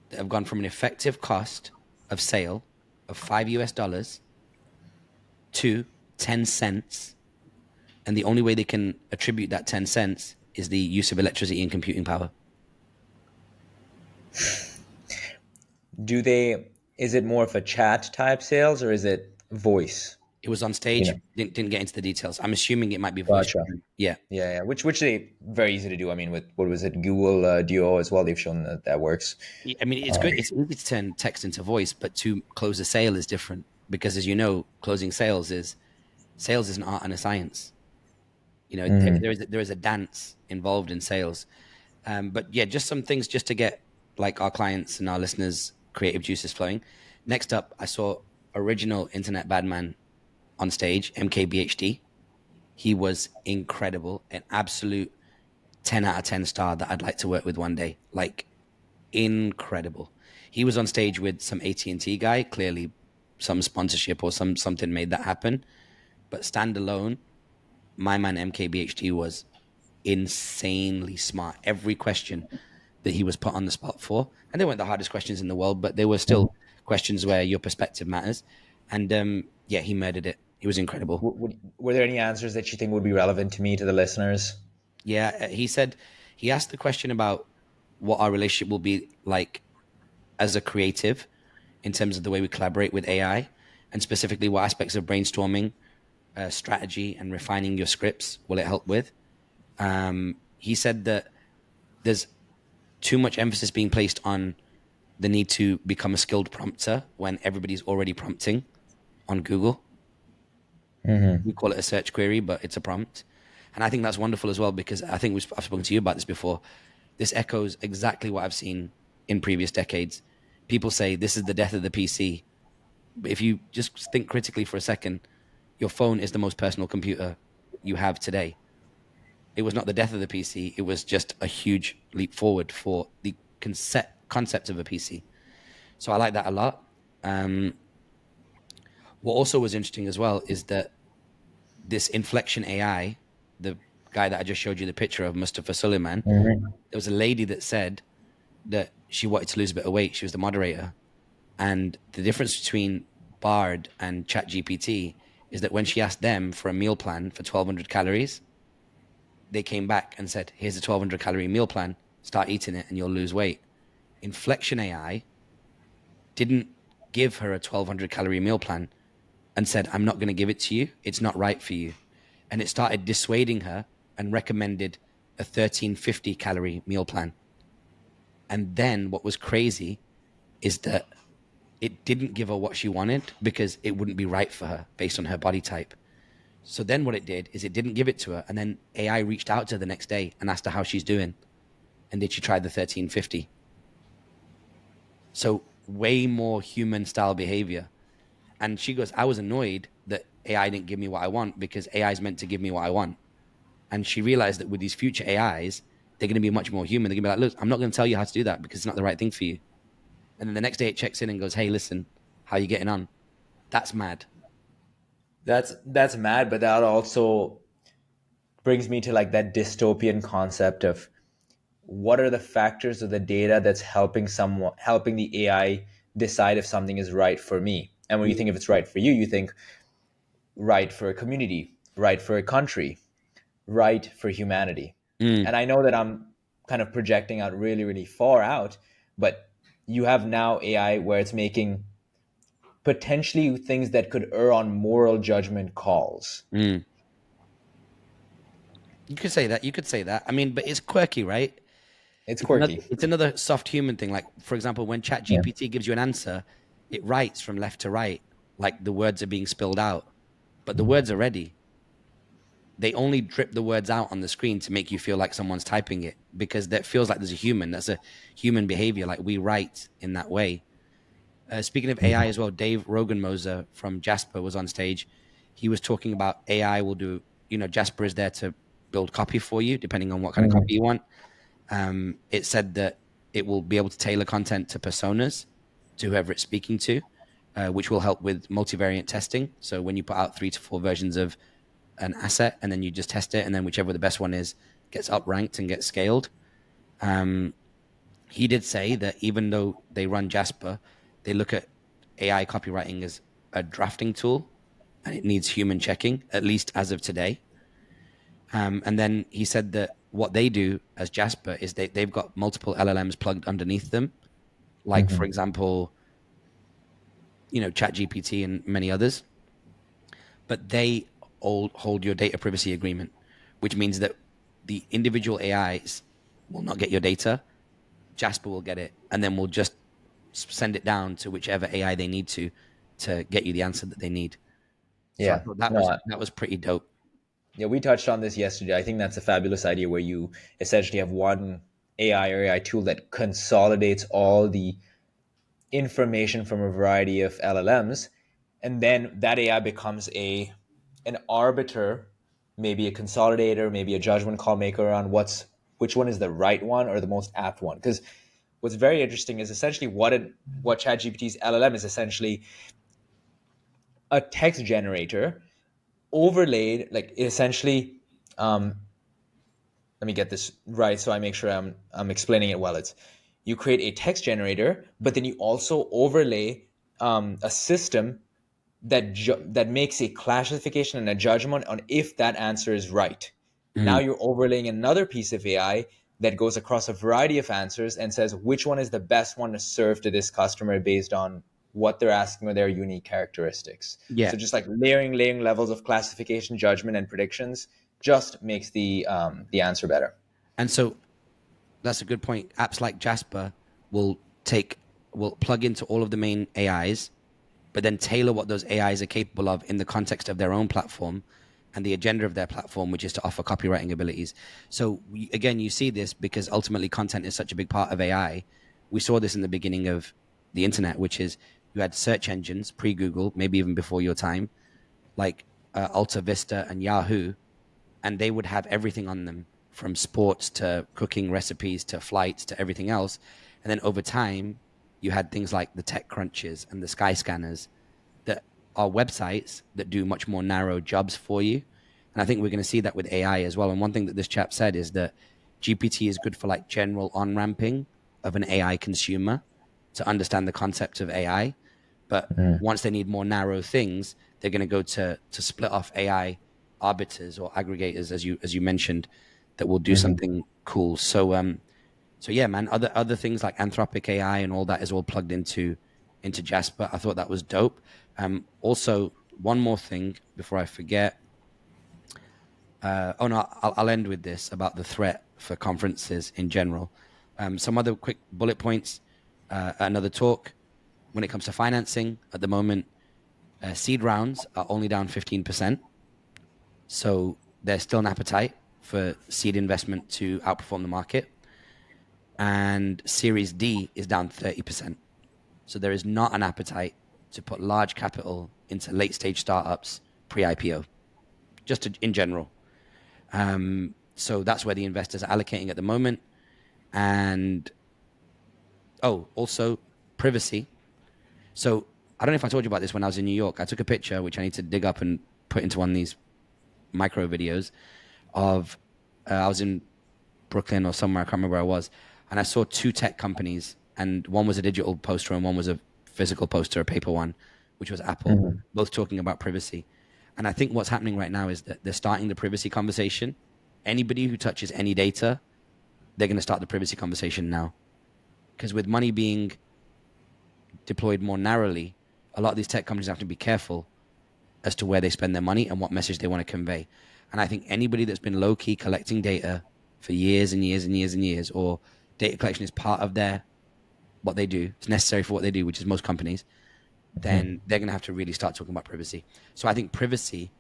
that have gone from an effective cost of sale of $5 to 10 cents. And the only way they can attribute that 10 cents is the use of electricity and computing power. Is it more of a chat type sales or is it voice? It was on You stage, know, didn't get into the details. I'm assuming it might be voice gotcha. driven. Yeah. Yeah, yeah. Which they very easy to do. I mean, with what was it, Google Duo as well? They've shown that that works. I mean, it's good. It's easy to turn text into voice, but to close a sale is different, because, as you know, closing sales is an art and a science. You know, there is a dance involved in sales. But yeah, just some things just to get like our clients and our listeners' creative juices flowing. Next up, I saw original internet badman on stage, MKBHD. He was incredible, an absolute 10 out of 10 star that I'd like to work with one day. Like incredible. He was on stage with some AT&T guy, clearly some sponsorship or something made that happen. But standalone, my man MKBHD was insanely smart. Every question that he was put on the spot for, and they weren't the hardest questions in the world, but they were still questions where your perspective matters. And yeah, he murdered it. He was incredible. Were there any answers that you think would be relevant to me, to the listeners? Yeah, he said he asked the question about what our relationship will be like as a creative in terms of the way we collaborate with AI, and specifically what aspects of brainstorming, strategy, and refining your scripts will it help with. He said that there's too much emphasis being placed on the need to become a skilled prompter when everybody's already prompting on Google. Mm-hmm. We call it a search query, but it's a prompt. And I think that's wonderful as well, because I think I've spoken to you about this before. This echoes exactly what I've seen in previous decades. People say this is the death of the PC. But if you just think critically for a second, your phone is the most personal computer you have today. It was not the death of the PC. It was just a huge leap forward for the concept of a PC. So I like that a lot. What also was interesting as well is that this inflection AI, the guy that I just showed you the picture of, Mustafa Suleiman, Mm-hmm. there was a lady that said that she wanted to lose a bit of weight. She was the moderator. And the difference between Bard and ChatGPT is that when she asked them for a meal plan for 1,200 calories, they came back and said, here's a 1,200 calorie meal plan. Start eating it and you'll lose weight. Inflection AI didn't give her a 1,200 calorie meal plan and said, I'm not going to give it to you. It's not right for you. And it started dissuading her and recommended a 1,350 calorie meal plan. And then what was crazy is that it didn't give her what she wanted because it wouldn't be right for her based on her body type. So then what it did is it didn't give it to her. And then AI reached out to her the next day and asked her how she's doing. And did she try the 1,350? So way more human style behavior. And she goes, I was annoyed that AI didn't give me what I want because AI is meant to give me what I want. And she realized that with these future AIs, they're going to be much more human. They're going to be like, look, I'm not going to tell you how to do that because it's not the right thing for you. And then the next day it checks in and goes, hey, listen, how are you getting on? That's mad. That's mad, but that also brings me to like that dystopian concept of what are the factors of the data that's helping the AI decide if something is right for me. And when you think if it's right for you, you think right for a community, right for a country, right for humanity. Mm, And I know that I'm kind of projecting out really, really far out, but you have now AI where it's making potentially things that could err on moral judgment calls. mm. You could say that. You could say that. I mean, but it's quirky, right? It's quirky. It's another soft human thing. Like, for example, when Yeah. ChatGPT gives you an answer, it writes from left to right, like the words are being spilled out, but the words are ready. They only drip the words out on the screen to make you feel like someone's typing it because that feels like there's a human. That's a human behavior. Like we write in that way. Speaking of AI as well, Dave Rogan-Moser from Jasper was on stage. He was talking about AI will do, Jasper is there to build copy for you, depending on what kind of copy you want. It said that it will be able to tailor content to personas, to whoever it's speaking to, which will help with multivariate testing. So when you put out 3 to 4 versions of an asset and then you just test it, and then whichever the best one is gets upranked and gets scaled. He did say that even though they run Jasper, they look at AI copywriting as a drafting tool and it needs human checking, at least as of today. And then he said that what they do as Jasper is they've got multiple LLMs plugged underneath them. Like, for example, ChatGPT and many others. But they all hold your data privacy agreement, which means that the individual AIs will not get your data. Jasper will get it, and then we'll just send it down to whichever AI they need to get you the answer that they need. So I Yeah. thought No, that was pretty dope. yeah, we touched on this yesterday. I think that's a fabulous idea where you essentially have one AI or AI tool that consolidates all the information from a variety of LLMs, and then that AI becomes an arbiter, maybe a consolidator, maybe a judgment call maker on which one is the right one or the most apt one. Because what's very interesting is essentially what ChatGPT's LLM is essentially a text generator overlaid, like essentially. Let me get this right so I make sure I'm explaining it well. It's you create a text generator, but then you also overlay a system that makes a classification and a judgment on if that answer is right. Now Mm. you're overlaying another piece of AI that goes across a variety of answers and says which one is the best one to serve to this customer based on what they're asking or their unique characteristics. Yeah. So just like layering levels of classification, judgment, and predictions just makes the answer better. And so that's a good point. Apps like Jasper will take will plug into all of the main AIs, but then tailor what those AIs are capable of in the context of their own platform and the agenda of their platform, which is to offer copywriting abilities. So again, you see this because ultimately content is such a big part of AI. We saw this in the beginning of the internet, which is you had search engines pre-Google, maybe even before your time, like Alta Vista and Yahoo, and they would have everything on them from sports to cooking recipes to flights to everything else. And then over time, you had things like the tech crunches and the sky scanners that are websites that do much more narrow jobs for you. And I think we're going to see that with AI as well. And one thing that this chap said is that GPT is good for like general on ramping of an AI consumer to understand the concept of AI. But Mm. once they need more narrow things, they're going to go to split off AI arbiters or aggregators, as you mentioned, that will do Mhm. something cool. So yeah, man. Other things like Anthropic AI and all that is all plugged into Jasper. I thought that was dope. Also, one more thing before I forget. Oh no, I'll end with this about the threat for conferences in general. Some other quick bullet points. Another talk when it comes to financing at the moment. Seed rounds are only down 15%. So there's still an appetite for seed investment to outperform the market. And Series D is down 30%. So there is not an appetite to put large capital into late stage startups pre IPO, just in general. So that's where the investors are allocating at the moment. And oh, also privacy. So I don't know if I told you about this when I was in New York. I took a picture, which I need to dig up and put into one of these micro videos of I was in Brooklyn or somewhere. I can't remember where I was. And I saw two tech companies, and one was a digital poster and one was a physical poster, a paper one, which was Apple, Mhm. both talking about privacy. And I think what's happening right now is that they're starting the privacy conversation. Anybody who touches any data, they're going to start the privacy conversation now. Because with money being deployed more narrowly, a lot of these tech companies have to be careful as to where they spend their money and what message they want to convey. And I think anybody that's been low key collecting data for years and years and years and years, or data collection is part of their what they do, it's necessary for what they do, which is most companies, then they're going to have to really start talking about privacy. So I think privacy,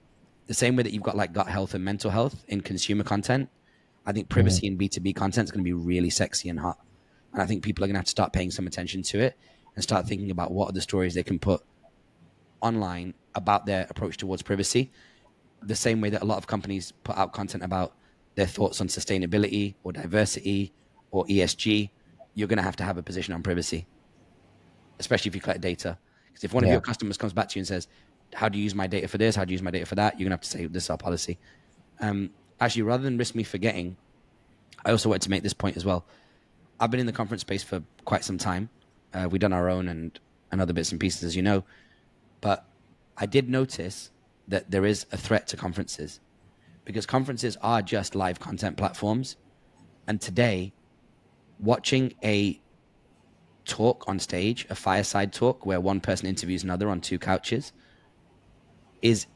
the same way that you've got like gut health and mental health in consumer content, I think Mhm. privacy in B2B content is going to be really sexy and hot. And I think people are going to have to start paying some attention to it and start thinking about what are the stories they can put online about their approach towards privacy. The same way that a lot of companies put out content about their thoughts on sustainability or diversity or ESG, you're going to have a position on privacy, especially if you collect data. Because if one of your Yeah. customers comes back to you and says, "How do you use my data for this? How do you use my data for that?" You're gonna have to say, "This is our policy." Actually, rather than risk me forgetting, I also wanted to make this point as well. I've been in the conference space for quite some time. We've done our own and other bits and pieces, as you know. But I did notice that there is a threat to conferences because conferences are just live content platforms. And today, watching a talk on stage, a fireside talk where one person interviews another on two couches, is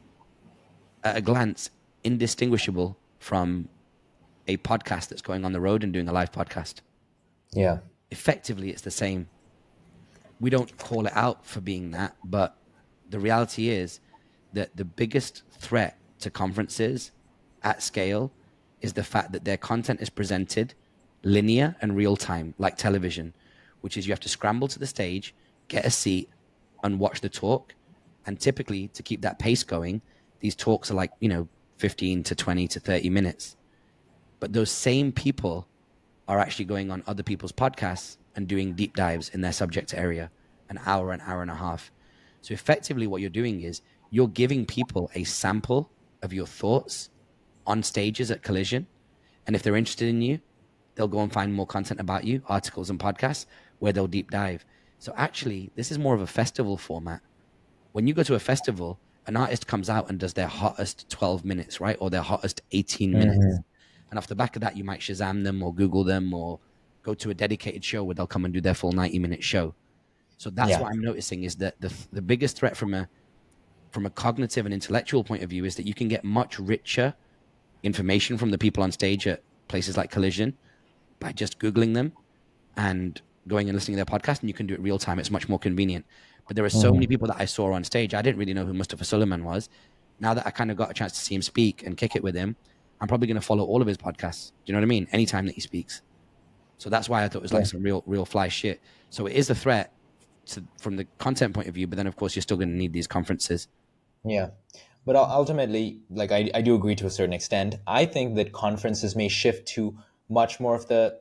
at a glance indistinguishable from a podcast that's going on the road and doing a live podcast. Yeah. Effectively, it's the same. We don't call it out for being that, but the reality is that the biggest threat to conferences at scale is the fact that their content is presented linear and real time, like television, which is you have to scramble to the stage, get a seat, and watch the talk. And typically, to keep that pace going, these talks are like, 15 to 20 to 30 minutes. But those same people are actually going on other people's podcasts and doing deep dives in their subject area, an hour and a half. So effectively, what you're doing is you're giving people a sample of your thoughts on stages at Collision. And if they're interested in you, they'll go and find more content about you, articles and podcasts where they'll deep dive. So actually, this is more of a festival format. When you go to a festival, an artist comes out and does their hottest 12 minutes, right? Or their hottest 18 minutes. Mm-hmm. And off the back of that, you might Shazam them or Google them or go to a dedicated show where they'll come and do their full 90-minute show. So that's Yeah. what I'm noticing is that the biggest threat from a cognitive and intellectual point of view is that you can get much richer information from the people on stage at places like Collision by just Googling them and going and listening to their podcast, and you can do it real time. It's much more convenient. But there are so many Mm-hmm. people that I saw on stage. I didn't really know who Mustafa Suleiman was. Now that I kind of got a chance to see him speak and kick it with him, I'm probably going to follow all of his podcasts. Do you know what I mean? Anytime that he speaks. So that's why I thought it was like Yeah. some real fly shit. So it is a threat from the content point of view, but then of course you're still going to need these conferences. Yeah. But ultimately, like I do agree to a certain extent. I think that conferences may shift to much more of the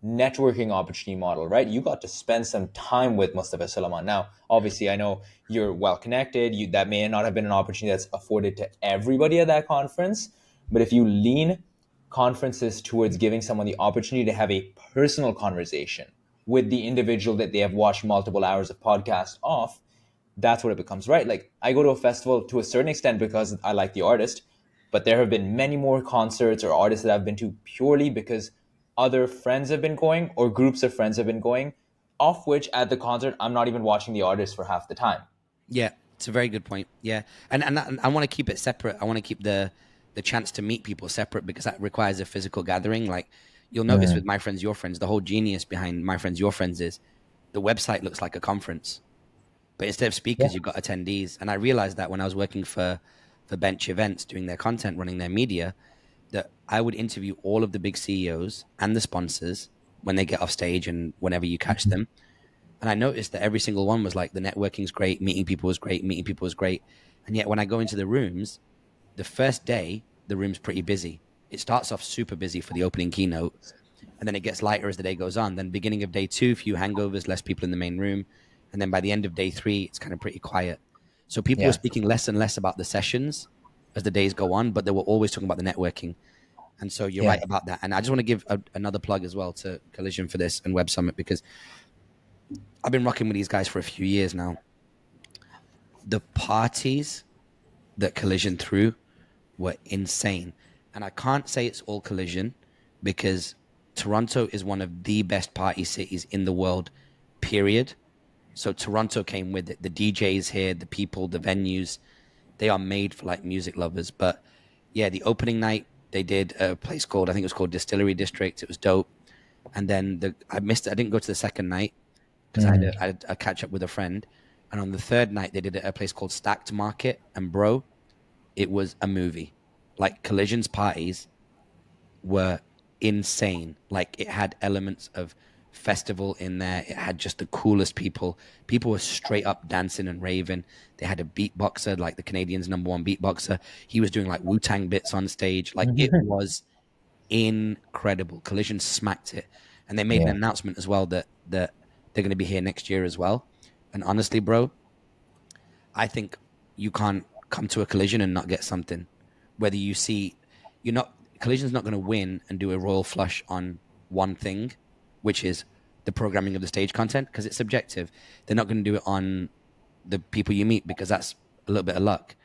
networking opportunity model, right? You got to spend some time with Mustafa Sulaiman. Now, obviously, I know you're well connected. That may not have been an opportunity that's afforded to everybody at that conference. But if you lean conferences towards giving someone the opportunity to have a personal conversation with the individual that they have watched multiple hours of podcast off, that's what it becomes, right? Like I go to a festival to a certain extent because I like the artist, but there have been many more concerts or artists that I've been to purely because other friends have been going or groups of friends have been going, off which at the concert I'm not even watching the artist for half the time. Yeah, it's a very good point. Yeah, and I want to keep it separate. I want to keep the chance to meet people separate because that requires a physical gathering. Like you'll notice with Mm. My Friends Your Friends, the whole genius behind My Friends Your Friends is the website looks like a conference, but instead of Yeah. speakers, you've got attendees. And I realized that when I was working for Bench Events, doing their content, running their media, that I would interview all of the big CEOs and the sponsors when they get off stage and whenever you catch them. And I noticed that every single one was like, the networking's great, meeting people was great, meeting people was great. And yet when I go into the rooms, the first day, the room's pretty busy. It starts off super busy for the opening keynote, and then it gets lighter as the day goes on. Then beginning of day 2, few hangovers, less people in the main room. And then by the end of day 3, it's kind of pretty quiet. So people were Yeah. speaking less and less about the sessions as the days go on, but they were always talking about the networking. And so you're Yeah. right about that. And I just want to give another plug as well to Collision for this and Web Summit because I've been rocking with these guys for a few years now. The parties that Collision threw were insane. And I can't say it's all Collision because Toronto is one of the best party cities in the world, period. So Toronto came with it. The DJs here, the people, the venues, they are made for like music lovers. But yeah, the opening night, they did a place called, I think it was called Distillery District. It was dope. And then I missed it. I didn't go to the second night because Mm. I had a catch up with a friend. And on the third night, they did it at a place called Stacked Market. And bro, it was a movie. Like Collision's parties were insane. Like it had elements of festival in there. It had just the coolest people. People were straight up dancing and raving. They had a beatboxer, like the Canadians' #1 beatboxer. He was doing like Wu-Tang bits on stage. Like it was incredible. Collision smacked it. And they made an Yeah. announcement as well that they're going to be here next year as well. And honestly, bro, I think you can't come to a Collision and not get something. Whether you see, you're not Collision's not going to win and do a royal flush on one thing, which is the programming of the stage content, because it's subjective. They're not going to do it on the people you meet because that's a little bit of luck.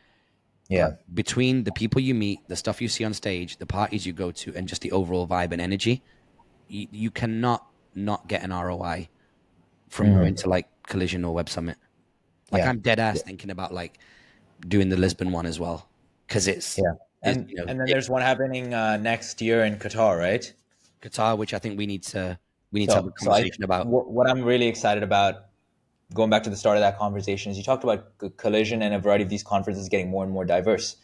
Yeah. But between the people you meet, the stuff you see on stage, the parties you go to, and just the overall vibe and energy, you cannot not get an ROI from going Mhm. to like Collision or Web Summit. Like Yeah. I'm dead ass thinking about like doing the Lisbon one as well because Yeah. it's And then there's one happening next year in Qatar, right? Qatar, which I think we need to have a So conversation about. what I'm really excited about, going back to the start of that conversation, is you talked about Collision and a variety of these conferences getting more and more diverse.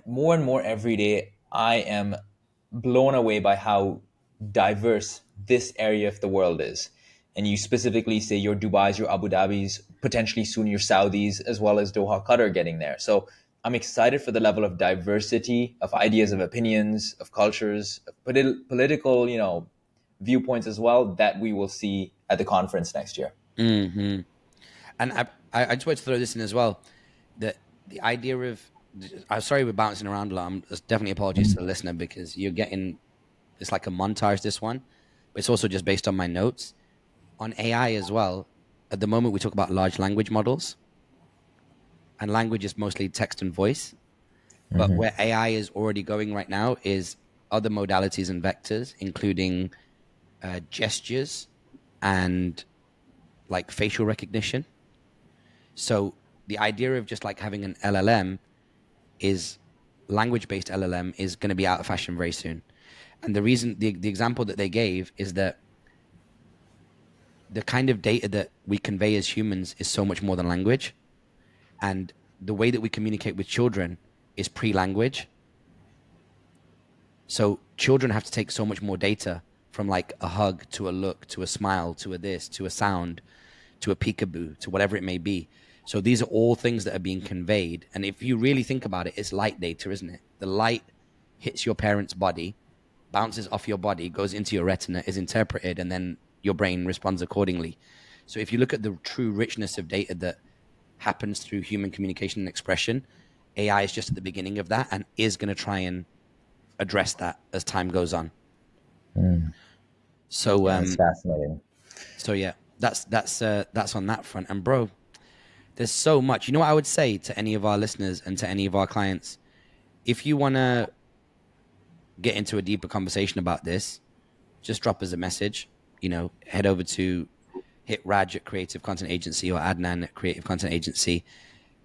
More and more every day, I am blown away by how diverse this area of the world is. And you specifically say your Dubai's, your Abu Dhabi's, potentially soon your Saudis, as well as Doha, Qatar getting there. So I'm excited for the level of diversity of ideas, of opinions, of cultures, of political, viewpoints as well that we will see at the conference next year. Mm-hmm. And I just wanted to throw this in as well. That the idea of, I'm sorry we're bouncing around a lot. Definitely apologies to the listener because you're getting, it's like a montage, this one, but it's also just based on my notes. On AI as well, at the moment we talk about large language models, and language is mostly text and voice. But where AI is already going right now is other modalities and vectors, including gestures and like facial recognition. So the idea of just like having an LLM is language-based LLM is going to be out of fashion very soon. And the reason, the example that they gave is that the kind of data that we convey as humans is so much more than language. And the way that we communicate with children is pre-language. So children have to take so much more data from like a hug to a look to a smile to a this to a sound to a peekaboo to whatever it may be. So these are all things that are being conveyed. And if you really think about it, it's light data, isn't it? The light hits your parent's body, bounces off your body, goes into your retina, is interpreted, and then your brain responds accordingly. So if you look at the true richness of data that happens through human communication and expression, AI is just at the beginning of that and is going to try and address that as time goes on. So That's fascinating. So yeah, that's on that front. And bro, there's so much. You know what I would say to any of our listeners and to any of our clients? If you want to get into a deeper conversation about this, just drop us a message. Head over to hit Raj at Creative Content Agency or Adnan at Creative Content Agency,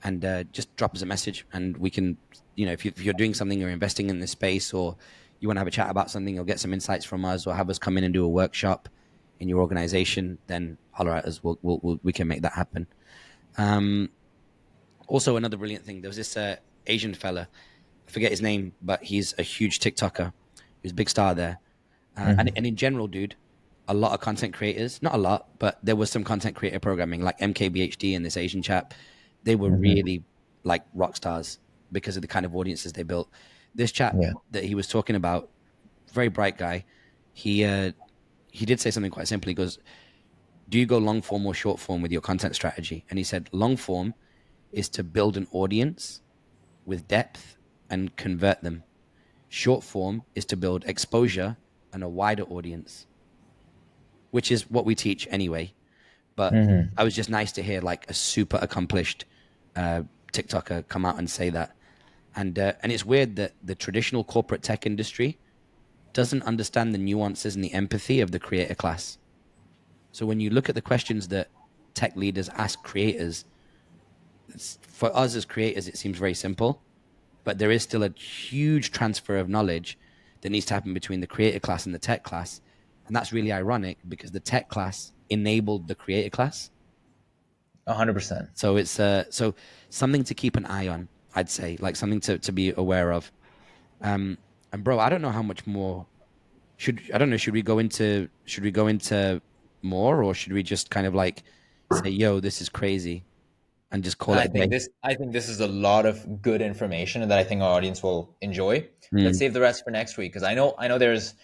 and just drop us a message. And we can, if you're doing something or investing in this space, or you want to have a chat about something, or get some insights from us, or have us come in and do a workshop in your organization, then holler at us. We can make that happen. Also, another brilliant thing. There was this Asian fella, I forget his name, but he's a huge TikToker. He's a big star there. And in general, dude, a lot of content creators, not a lot, but there was some content creator programming like MKBHD and this Asian chap. They were really like rock stars because of the kind of audiences they built. This chap that he was talking about, very bright guy, he did say something quite simple. He goes, do you go long form or short form with your content strategy? And he said, long form is to build an audience with depth and convert them. Short form is to build exposure and a wider audience, which is what we teach anyway. But I was just nice to hear like a super accomplished TikToker come out and say that. And it's weird that the traditional corporate tech industry doesn't understand the nuances and the empathy of the creator class. So when you look at the questions that tech leaders ask creators, for us as creators, it seems very simple, but there is still a huge transfer of knowledge that needs to happen between the creator class and the tech class. And that's really ironic because the tech class enabled the creator class. 100%. So it's so something to keep an eye on, I'd say, like something to be aware of. And bro, I don't know how much more should we go into more, or should we just kind of like say, yo, this is crazy and just call it a day? I think this is a lot of good information that I think our audience will enjoy. Let's save the rest for next week, because I know there's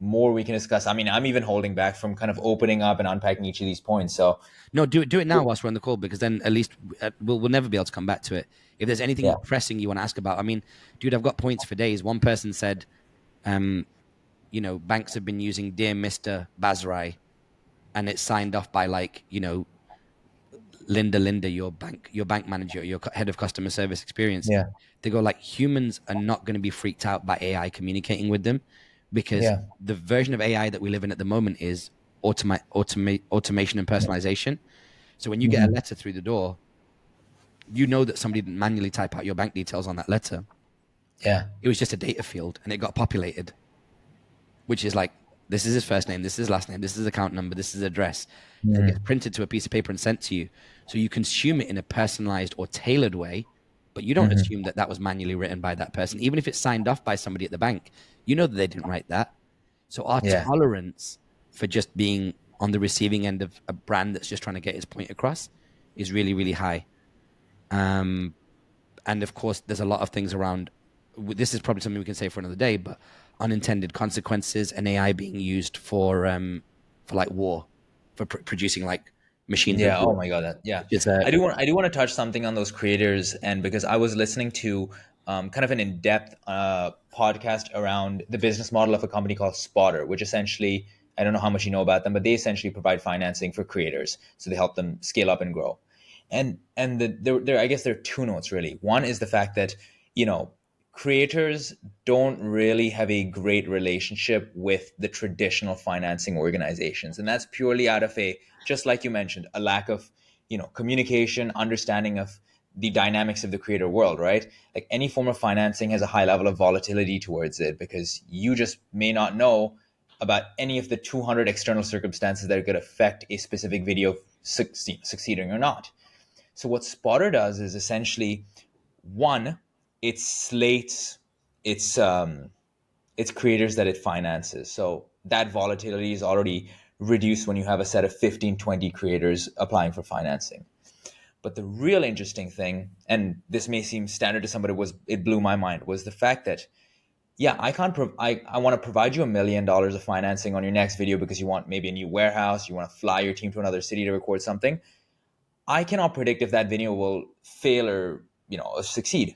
more we can discuss. I mean, I'm even holding back from kind of opening up and unpacking each of these points. So no, do it now whilst we're on the call, because then at least we'll never be able to come back to it. If there's anything pressing you want to ask about, I mean, dude, I've got points for days. One person said, banks have been using Dear Mr. Bazrai, and it's signed off by like, Linda, your bank manager, your head of customer service experience. Yeah. They go like, humans are not going to be freaked out by AI communicating with them, because the version of AI that we live in at the moment is automation and personalization. So when you get a letter through the door, you know that somebody didn't manually type out your bank details on that letter. Yeah. It was just a data field, and it got populated, which is like, this is his first name, this is his last name, this is his account number, this is his address. It gets printed to a piece of paper and sent to you. So you consume it in a personalized or tailored way, but you don't assume that was manually written by that person. Even if it's signed off by somebody at the bank, you know that they didn't write that. So our Yeah. tolerance for just being on the receiving end of a brand that's just trying to get its point across is really, really high. Um, and of course, there's a lot of things around. This is probably something we can say for another day, but unintended consequences and AI being used for like war, for producing like machines of Yeah. Oh war, my God. That. Yeah. which is I do want to touch something on those creators, and because I was listening to kind of an in-depth podcast around the business model of a company called Spotter, which essentially, I don't know how much you know about them, but they essentially provide financing for creators, so they help them scale up and grow. And I guess there are two notes really. One is the fact that you know creators don't really have a great relationship with the traditional financing organizations, and that's purely out of a, just like you mentioned, a lack of communication, understanding of the dynamics of the creator world, right? Like any form of financing has a high level of volatility towards it, because you just may not know about any of the 200 external circumstances that could affect a specific video succeeding or not. So what Spotter does is essentially, one, it slates its creators that it finances. So that volatility is already reduced when you have a set of 15, 20 creators applying for financing. But the real interesting thing, and this may seem standard to somebody, was it blew my mind, was the fact that yeah, I can't. I want to provide you $1 million of financing on your next video because you want maybe a new warehouse, you want to fly your team to another city to record something. I cannot predict if that video will fail or succeed.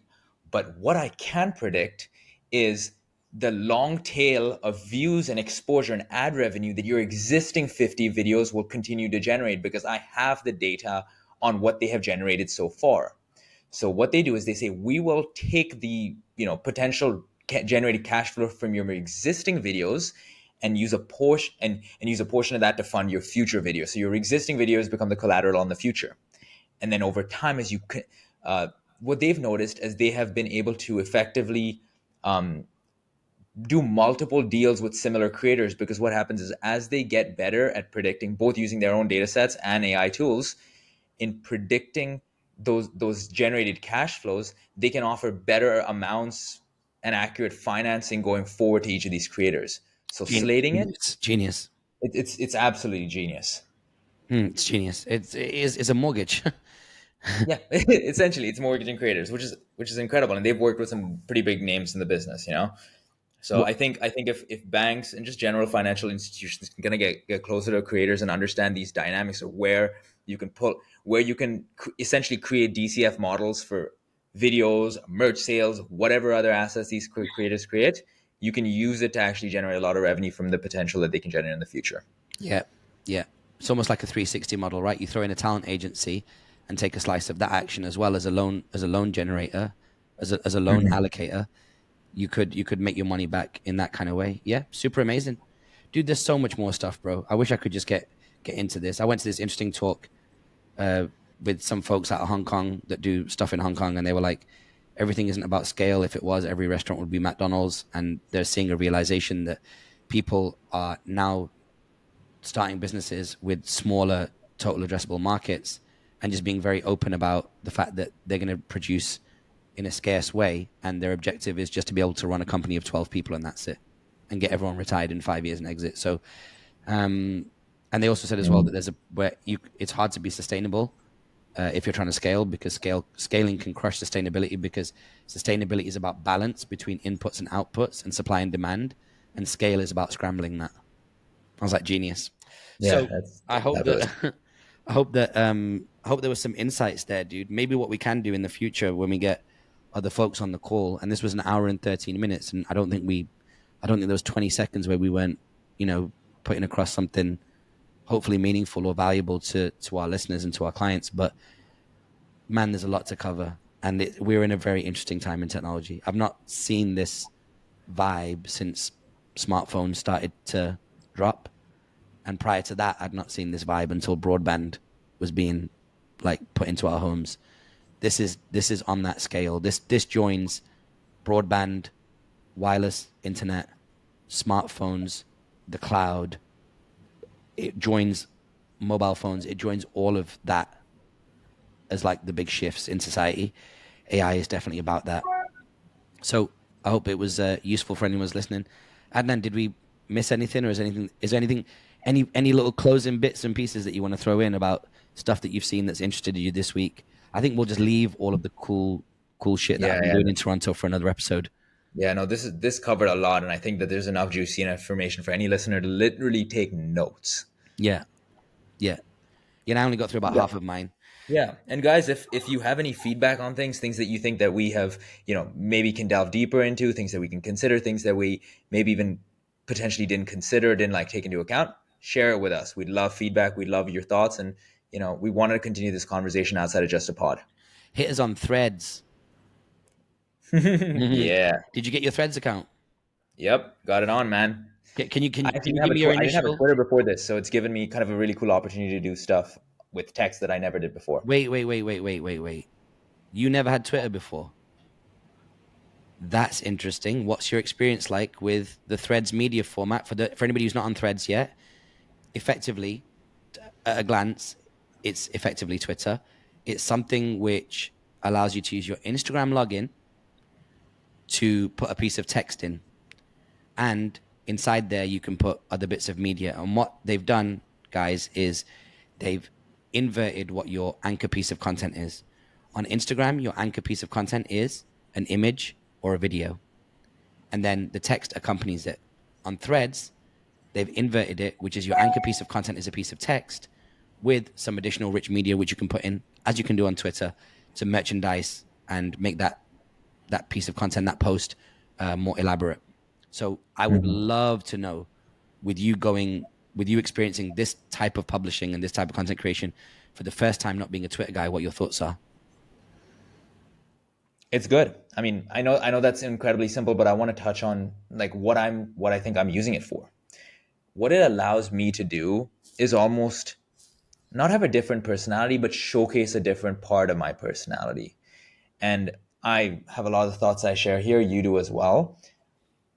But what I can predict is the long tail of views and exposure and ad revenue that your existing 50 videos will continue to generate, because I have the data on what they have generated so far. So what they do is they say, we will take the potential generated cash flow from your existing videos and use a portion and use a portion of that to fund your future videos. So your existing videos become the collateral on the future. And then over time, as you what they've noticed is they have been able to effectively do multiple deals with similar creators, because what happens is, as they get better at predicting, both using their own data sets and AI tools in predicting those generated cash flows, they can offer better amounts and accurate financing going forward to each of these creators. So slating it, genius. it's absolutely genius. It's genius. It's a mortgage. Yeah, essentially, it's mortgaging creators, which is incredible, and they've worked with some pretty big names in the business. So What- I think if banks and just general financial institutions can kind of get closer to creators and understand these dynamics of where you can essentially create DCF models for videos, merch sales, whatever other assets these creators create, you can use it to actually generate a lot of revenue from the potential that they can generate in the future. Yeah, yeah. It's almost like a 360 model, right? You throw in a talent agency and take a slice of that action, as well as a loan generator, as a loan Mhm. allocator. You could make your money back in that kind of way. Yeah, super amazing, dude. There's so much more stuff, bro. I wish I could just get into this. I went to this interesting talk uh, with some folks out of Hong Kong that do stuff in Hong Kong, and they were like, everything isn't about scale. If it was, every restaurant would be McDonald's, and they're seeing a realization that people are now starting businesses with smaller total addressable markets, and just being very open about the fact that they're going to produce in a scarce way, and their objective is just to be able to run a company of 12 people, and that's it, and get everyone retired in 5 years and exit. So and they also said as well that it's hard to be sustainable if you're trying to scale, because scaling can crush sustainability, because sustainability is about balance between inputs and outputs and supply and demand, and scale is about scrambling that. I was like, genius. Yeah, So that's I hope fabulous. that I hope there was some insights there, dude. Maybe what we can do in the future when we get other folks on the call, and this was an hour and 13 minutes, and I don't think there was 20 seconds where we weren't, putting across something hopefully meaningful or valuable to our listeners and to our clients. But man, there's a lot to cover, and we're in a very interesting time in technology. I've not seen this vibe since smartphones started to drop, and prior to that, I'd not seen this vibe until broadband was being like put into our homes. This is on that scale. This joins broadband, wireless internet, smartphones, the cloud. It joins mobile phones. It joins all of that as like the big shifts in society. AI is definitely about that. So I hope it was useful for anyone who's listening. Adnan, did we miss anything, or is there anything, any little closing bits and pieces that you want to throw in about stuff that you've seen that's interested you this week? I think we'll just leave all of the cool shit that Yeah, I've been yeah. doing in Toronto for another episode. Yeah, no, this covered a lot, and I think that there's enough juicy information for any listener to literally take notes. Yeah, yeah. I only got through about half of mine. Yeah. And guys, if you have any feedback on things that you think that we have, maybe can delve deeper into, things that we can consider, things that we maybe even potentially didn't consider, didn't like take into account, share it with us. We'd love feedback. We'd love your thoughts. And, we want to continue this conversation outside of just a pod. Hit us on Threads. Mhm. Yeah. Did you get your Threads account? Yep. Got it on, man. Can you I didn't give me your I didn't have a initial? Twitter before this, so it's given me kind of a really cool opportunity to do stuff with text that I never did before. Wait. You never had Twitter before? That's interesting. What's your experience like with the Threads media format? For anybody who's not on Threads yet, effectively, at a glance, it's effectively Twitter. It's something which allows you to use your Instagram login to put a piece of text in, and inside there you can put other bits of media. And what they've done, guys, is they've inverted what your anchor piece of content is. On Instagram, your anchor piece of content is an image or a video, and then the text accompanies it. On Threads, they've inverted it, which is your anchor piece of content is a piece of text with some additional rich media, which you can put in, as you can do on Twitter, to merchandise and make that piece of content, that post, more elaborate. So I would love to know, with you experiencing this type of publishing and this type of content creation for the first time, not being a Twitter guy, what your thoughts are. It's good. I mean, I know that's incredibly simple, but I want to touch on like what I think I'm using it for. What it allows me to do is almost not have a different personality, but showcase a different part of my personality. And I have a lot of the thoughts I share here. You do as well.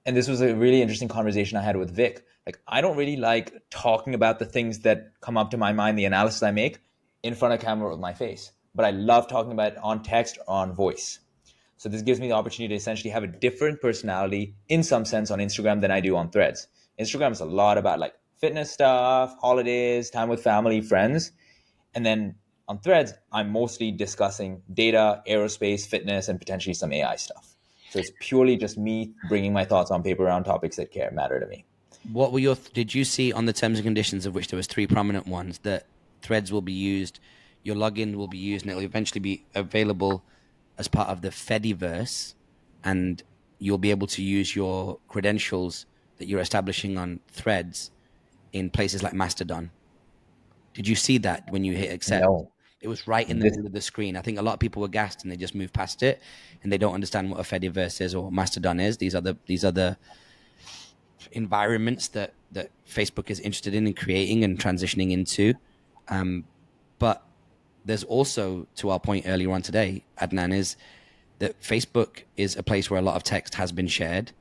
And this was a really interesting conversation I had with Vic. Like, I don't really like talking about the things that come up to my mind, the analysis I make in front of camera with my face. But I love talking about it on text or on voice. So this gives me the opportunity to essentially have a different personality in some sense on Instagram than I do on Threads. Instagram is a lot about like fitness stuff, holidays, time with family, friends. And then on Threads, I'm mostly discussing data, aerospace, fitness, and potentially some AI stuff. So it's purely just me bringing my thoughts on paper around topics that matter to me. What were did you see on the terms and conditions, of which there was three prominent ones, that Threads will be used, your login will be used, and it will eventually be available as part of the Fediverse, and you'll be able to use your credentials that you're establishing on Threads in places like Mastodon? Did you see that when you hit accept? No. It was right in the middle of the screen. I think a lot of people were gassed and they just moved past it, and they don't understand what a Fediverse is or what Mastodon is. These are the environments that Facebook is interested in creating and transitioning into. But there's also, to our point earlier on today, Adnan, is that Facebook is a place where a lot of text has been shared,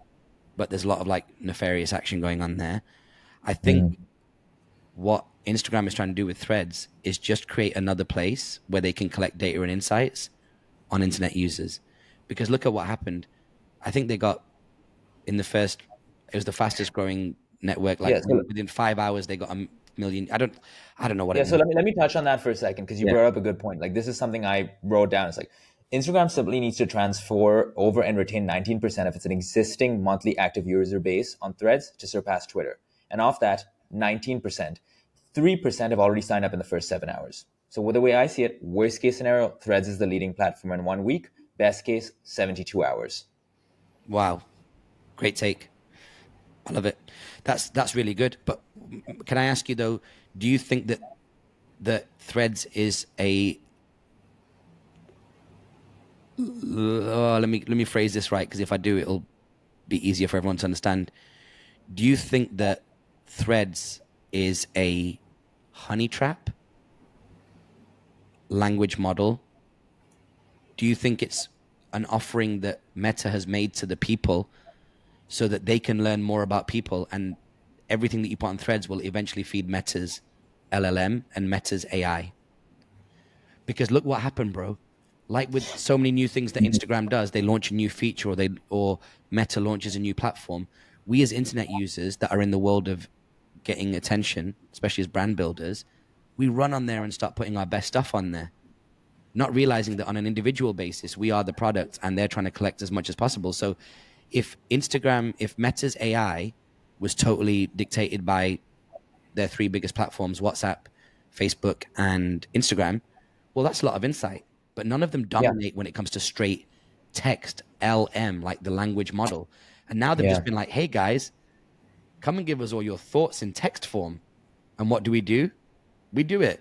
but there's a lot of like nefarious action going on there. I think what Instagram is trying to do with Threads is just create another place where they can collect data and insights on internet users. Because look at what happened. I think they got it was the fastest growing network. Like within 5 hours, they got 1 million. I don't know what it So was. let me touch on that for a second, because you brought up a good point. Like, this is something I wrote down. It's like Instagram simply needs to transfer over and retain 19% of its existing monthly active user base on Threads to surpass Twitter. And off that 19%, 3% have already signed up in the first 7 hours. So with the way I see it, worst case scenario, Threads is the leading platform in 1 week. Best case, 72 hours. Wow. Great take. I love it. That's really good. But can I ask you though, do you think that Threads is let me phrase this right, because if I do, it'll be easier for everyone to understand. Do you think that Threads is a honey trap language model? Do you think it's an offering that Meta has made to the people so that they can learn more about people, and everything that you put on Threads will eventually feed Meta's LLM and Meta's AI? Because look what happened, bro. Like with so many new things that Instagram does, they launch a new feature, or Meta launches a new platform. we as internet users that are in the world of getting attention, especially as brand builders, we run on there and start putting our best stuff on there, not realizing that on an individual basis, we are the product and they're trying to collect as much as possible. So if Meta's AI was totally dictated by their three biggest platforms, WhatsApp, Facebook, and Instagram, well, that's a lot of insight. But none of them Yeah. dominate when it comes to straight text, LM, like the language model. And now they've Yeah. just been like, hey guys, come and give us all your thoughts in text form. And what do? We do it.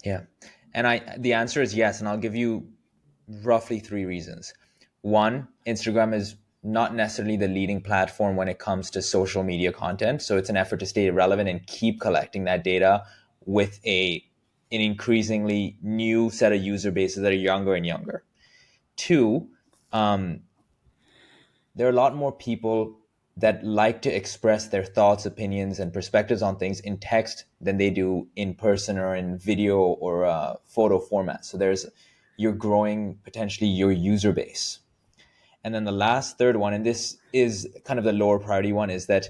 Yeah. And the answer is yes. And I'll give you roughly three reasons. One, Instagram is not necessarily the leading platform when it comes to social media content. So it's an effort to stay relevant and keep collecting that data with an increasingly new set of user bases that are younger and younger. Two, there are a lot more people that like to express their thoughts, opinions, and perspectives on things in text than they do in person or in video or photo format. So you're growing potentially your user base. And then the last third one, and this is kind of the lower priority one, is that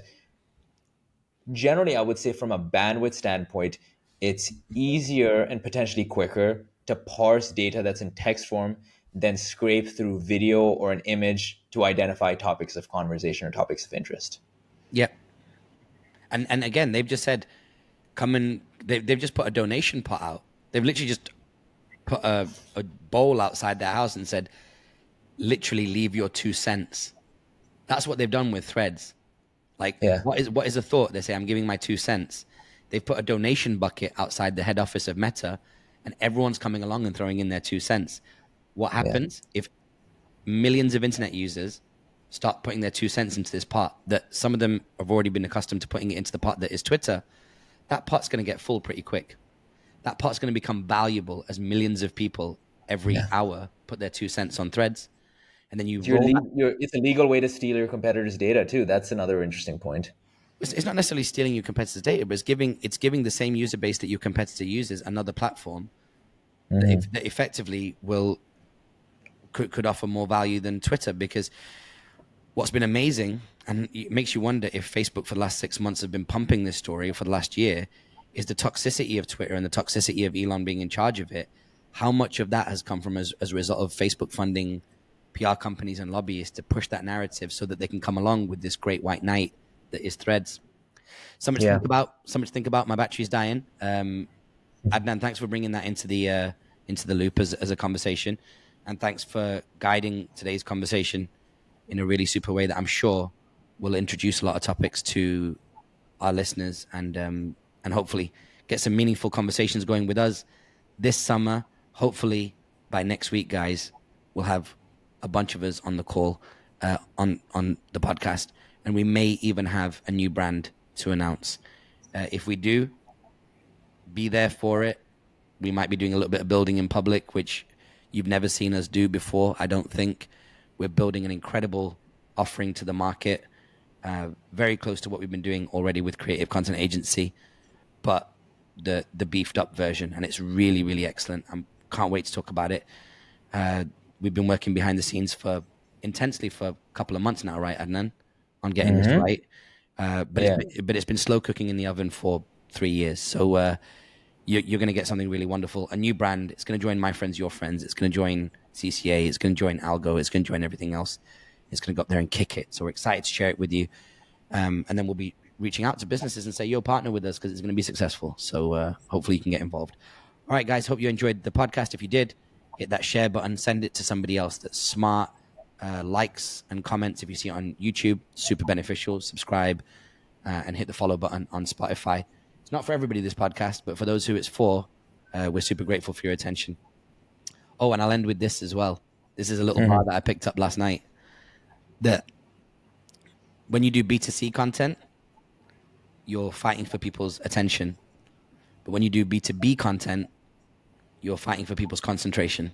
generally I would say from a bandwidth standpoint, it's easier and potentially quicker to parse data that's in text form than scrape through video or an image to identify topics of conversation or topics of interest. Yep. And again, they've just said, come and they've just put a donation pot out. They've literally just put a bowl outside their house and said, literally leave your 2 cents. That's what they've done with Threads. Like, Yeah. what is a thought? They say, I'm giving my 2 cents. They've put a donation bucket outside the head office of Meta, and everyone's coming along and throwing in their 2 cents. What happens if millions of internet users start putting their 2 cents into this pot that some of them have already been accustomed to putting it into the pot that is Twitter? That pot's going to get full pretty quick. That pot's going to become valuable as millions of people every hour put their 2 cents on Threads. And then you roll It's a legal way to steal your competitors' data too. That's another interesting point. It's not necessarily stealing your competitor's data, but it's giving the same user base that your competitor uses another platform that effectively could offer more value than Twitter. Because what's been amazing, and it makes you wonder if Facebook for the last 6 months have been pumping this story for the last year, is the toxicity of Twitter and the toxicity of Elon being in charge of it. How much of that has come from as a result of Facebook funding PR companies and lobbyists to push that narrative so that they can come along with this great white knight that is Threads. So much to think about. So much to think about. My battery's dying. Adnan, thanks for bringing that into the loop as a conversation, and thanks for guiding today's conversation in a really super way that I'm sure will introduce a lot of topics to our listeners and hopefully get some meaningful conversations going with us this summer. Hopefully by next week, guys, we'll have a bunch of us on the call on the podcast, and we may even have a new brand to announce. If we do, be there for it. We might be doing a little bit of building in public, which you've never seen us do before, I don't think. We're building an incredible offering to the market, very close to what we've been doing already with Creative Content Agency, but the beefed up version, and it's really, really excellent. I can't wait to talk about it. We've been working behind the scenes intensely for a couple of months now, right, Adnan, on getting this right. But it's been slow cooking in the oven for 3 years. So you're going to get something really wonderful. A new brand. It's going to join My Friends, Your Friends. It's going to join CCA. It's going to join ALGO. It's going to join everything else. It's going to go up there and kick it. So we're excited to share it with you. And then we'll be reaching out to businesses and say, you'll partner with us because it's going to be successful. So hopefully you can get involved. All right, guys. Hope you enjoyed the podcast. If you did, hit that share button. Send it to somebody else that's smart. Likes and comments if you see it on YouTube. Super beneficial. Subscribe and hit the follow button on Spotify. It's not for everybody, this podcast, but for those who it's for, we're super grateful for your attention. Oh, and I'll end with this as well. This is a little bar that I picked up last night. That when you do B2C content, you're fighting for people's attention. But when you do B2B content, you're fighting for people's concentration.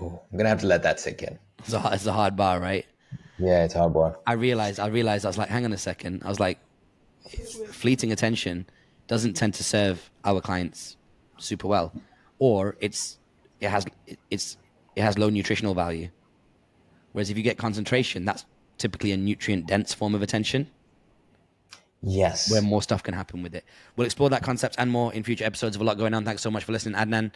Oh, I'm going to have to let that sink in. It's a hard bar, right? Yeah, it's hard bar. I realized, I was like, hang on a second. I was like, fleeting attention doesn't tend to serve our clients super well, or it has low nutritional value. Whereas if you get concentration, that's typically a nutrient dense form of attention Yes. where more stuff can happen with it. We'll explore that concept and more in future episodes of A Lot Going On. Thanks so much for listening. Adnan,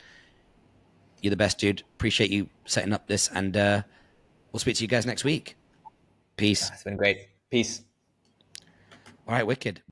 you're the best, dude. Appreciate you setting up this, and we'll speak to you guys next week. Peace. It's been great. Peace. All right, wicked.